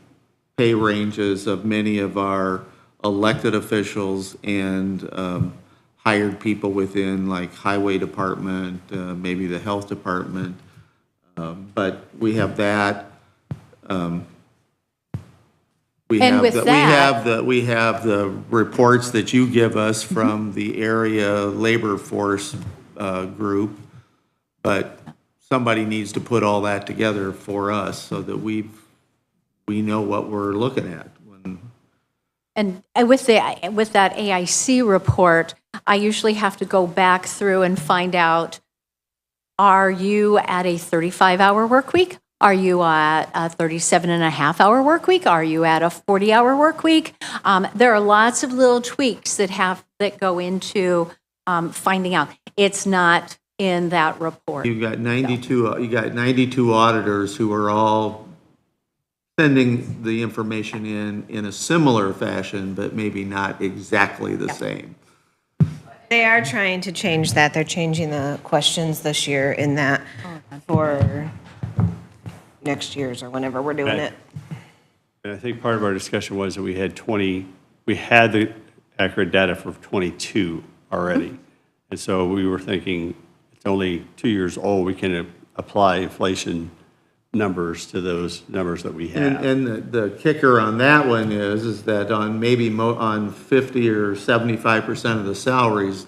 S6: pay ranges of many of our elected officials and hired people within, like highway department, maybe the health department. But we have that. We have the reports that you give us from the area labor force group, but somebody needs to put all that together for us so that we know what we're looking at.
S13: And with that AIC report, I usually have to go back through and find out, are you at a 35-hour work week? Are you at a 37.5-hour work week? Are you at a 40-hour work week? There are lots of little tweaks that go into finding out. It's not in that report.
S6: You got 92 auditors who are all sending the information in a similar fashion, but maybe not exactly the same.
S4: They are trying to change that. They're changing the questions this year in that for next year's or whenever we're doing it.
S5: And I think part of our discussion was that we had the accurate data for 22 already. And so we were thinking it's only 2 years old, we can apply inflation numbers to those numbers that we have.
S6: And the kicker on that one is that on maybe on 50 or 75% of the salaries,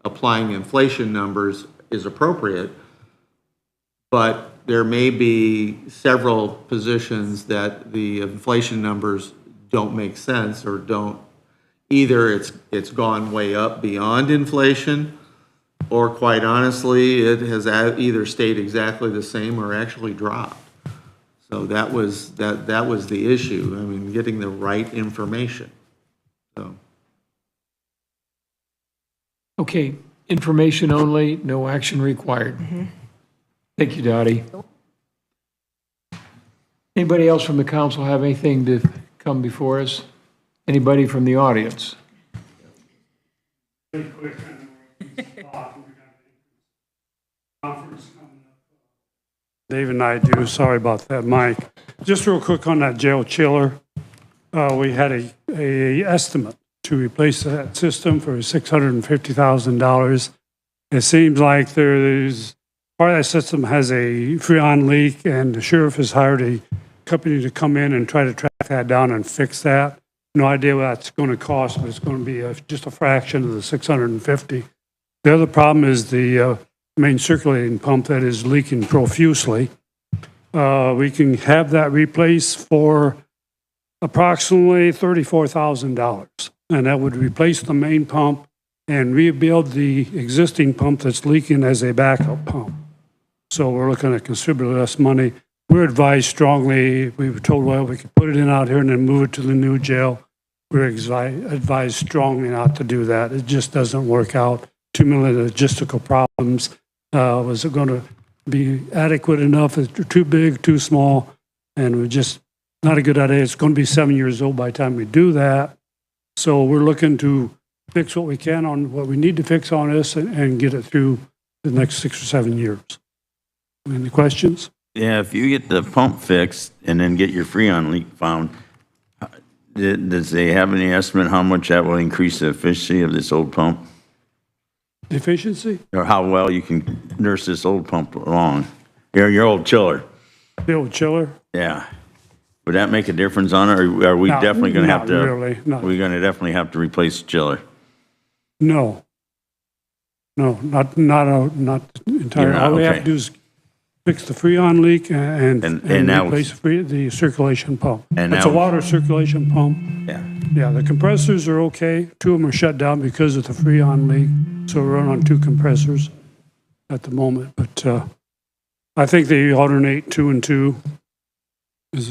S6: applying inflation numbers is appropriate, but there may be several positions that the inflation numbers don't make sense or don't, either it's gone way up beyond inflation, or quite honestly, it has either stayed exactly the same or actually dropped. So that was the issue. I mean, getting the right information. So.
S2: Okay, information only, no action required. Thank you, Dottie. Anybody else from the council have anything to come before us? Anybody from the audience?
S15: Dave and I do, sorry about that, Mike. Just real quick on that jail chiller. We had a estimate to replace that system for $650,000. It seems like there's, part of that system has a freon leak, and the sheriff has hired a company to come in and try to track that down and fix that. No idea what that's going to cost, but it's going to be just a fraction of the $650,000. The other problem is the main circulating pump that is leaking profusely. We can have that replaced for approximately $34,000. And that would replace the main pump and rebuild the existing pump that's leaking as a backup pump. So we're looking at considerably less money. we're advised strongly, we were told, well, we could put it in out here and then move it to the new jail. We're advised strongly not to do that. It just doesn't work out. Too many logistical problems. Was it going to be adequate enough? Is it too big, too small? And we're just not a good idea. It's going to be 7 years old by the time we do that. So we're looking to fix what we can on what we need to fix on this and get it through the next 6 or 7 years. Any questions?
S9: Yeah, if you get the pump fixed and then get your freon leak found, does they have any estimate how much that will increase the efficiency of this old pump?
S15: Efficiency?
S9: Or how well you can nurse this old pump along? Your old chiller?
S15: The old chiller?
S9: Yeah. Would that make a difference on it, or are we
S15: No,
S9: definitely going to have to?
S15: not really, no.
S9: We're going to definitely have to replace the chiller.
S15: No. No, not entirely. All we have to
S9: okay.
S15: do is fix the freon leak and
S9: now-
S15: replace the circulation pump.
S9: And
S15: It's a
S9: now-
S15: water circulation pump.
S9: Yeah.
S15: Yeah, the compressors are okay. 2 of them are shut down because of the freon leak, so we're on 2 compressors at the moment. But I think they alternate 2 and 2 is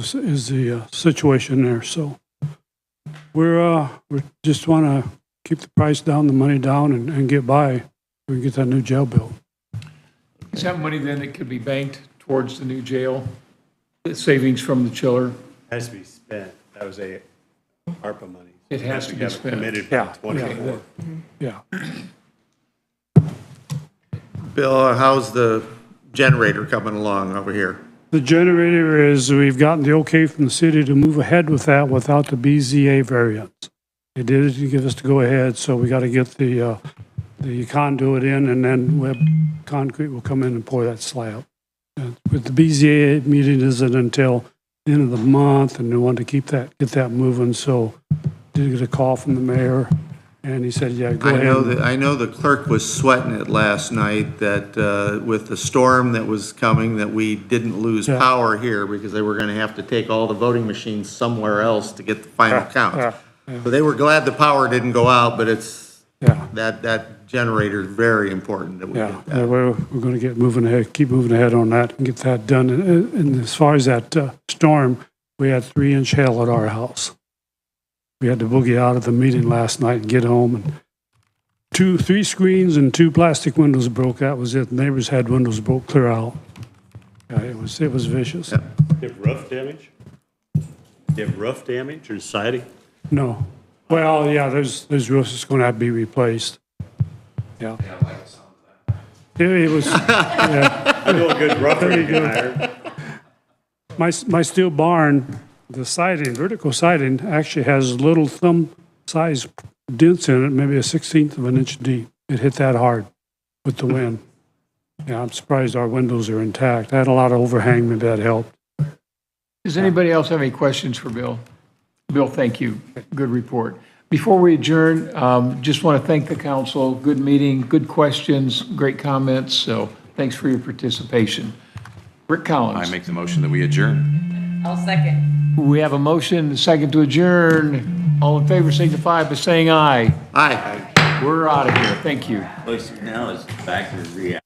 S15: the situation there. So we just want to keep the price down, the money down, and get by. We can get that new jail built.
S2: Is that money then that could be banked towards the new jail? The savings from the chiller?
S5: Has to be spent. That was a ARPA money.
S2: It has to be
S5: have it
S2: spent.
S5: Committed for
S15: Yeah,
S5: 24.
S15: Yeah.
S6: Bill, how's the generator coming along over here?
S15: The generator is, we've gotten the okay from the city to move ahead with that without the BZA variance. They did give us to go ahead, so we got to get the conduit in, and then Web Concrete will come in and pour that slab. With the BZA meeting isn't until the end of the month, and they want to get that moving, so did get a call from the mayor, and he said, yeah, go ahead.
S6: I know the clerk was sweating it last night that with the storm that was coming, that we didn't lose
S15: Yeah.
S6: power here because they were going to have to take all the voting machines somewhere else to get the final count.
S15: Yeah.
S6: So they were glad the power didn't go out, but it's,
S15: Yeah.
S6: that generator is very important that we
S15: Yeah,
S6: get that.
S15: we're going to keep moving ahead on that and get that done. And as far as that storm, we had 3-inch hail at our house. We had to boogie out of the meeting last night and get home, and 3 screens and 2 plastic windows broke. That was it. Neighbors had windows broke clear out. Yeah, it was vicious.
S5: You have roof damage? You have roof damage or siding?
S15: No. Well, yeah, there's roofs that's going to have to be replaced. Yeah. It was, yeah.
S5: I know a good roofer
S15: Very
S5: you can hire.
S15: My steel barn, the siding, vertical siding, actually has little thumb-sized dents in it, maybe a 1/16 of an inch deep. It hit that hard with the wind. Yeah, I'm surprised our windows are intact. I had a lot of overhang, maybe that helped.
S2: Does anybody else have any questions for Bill? Bill, thank you. Good report. Before we adjourn, just want to thank the council. Good meeting, good questions, great comments. So thanks for your participation. Rick Collins.
S1: I make the motion that we adjourn.
S4: I'll second.
S2: We have a motion, a second to adjourn. All in favor signify by saying aye.
S6: Aye.
S2: We're out of here. Thank you.
S9: Now it's back to reality.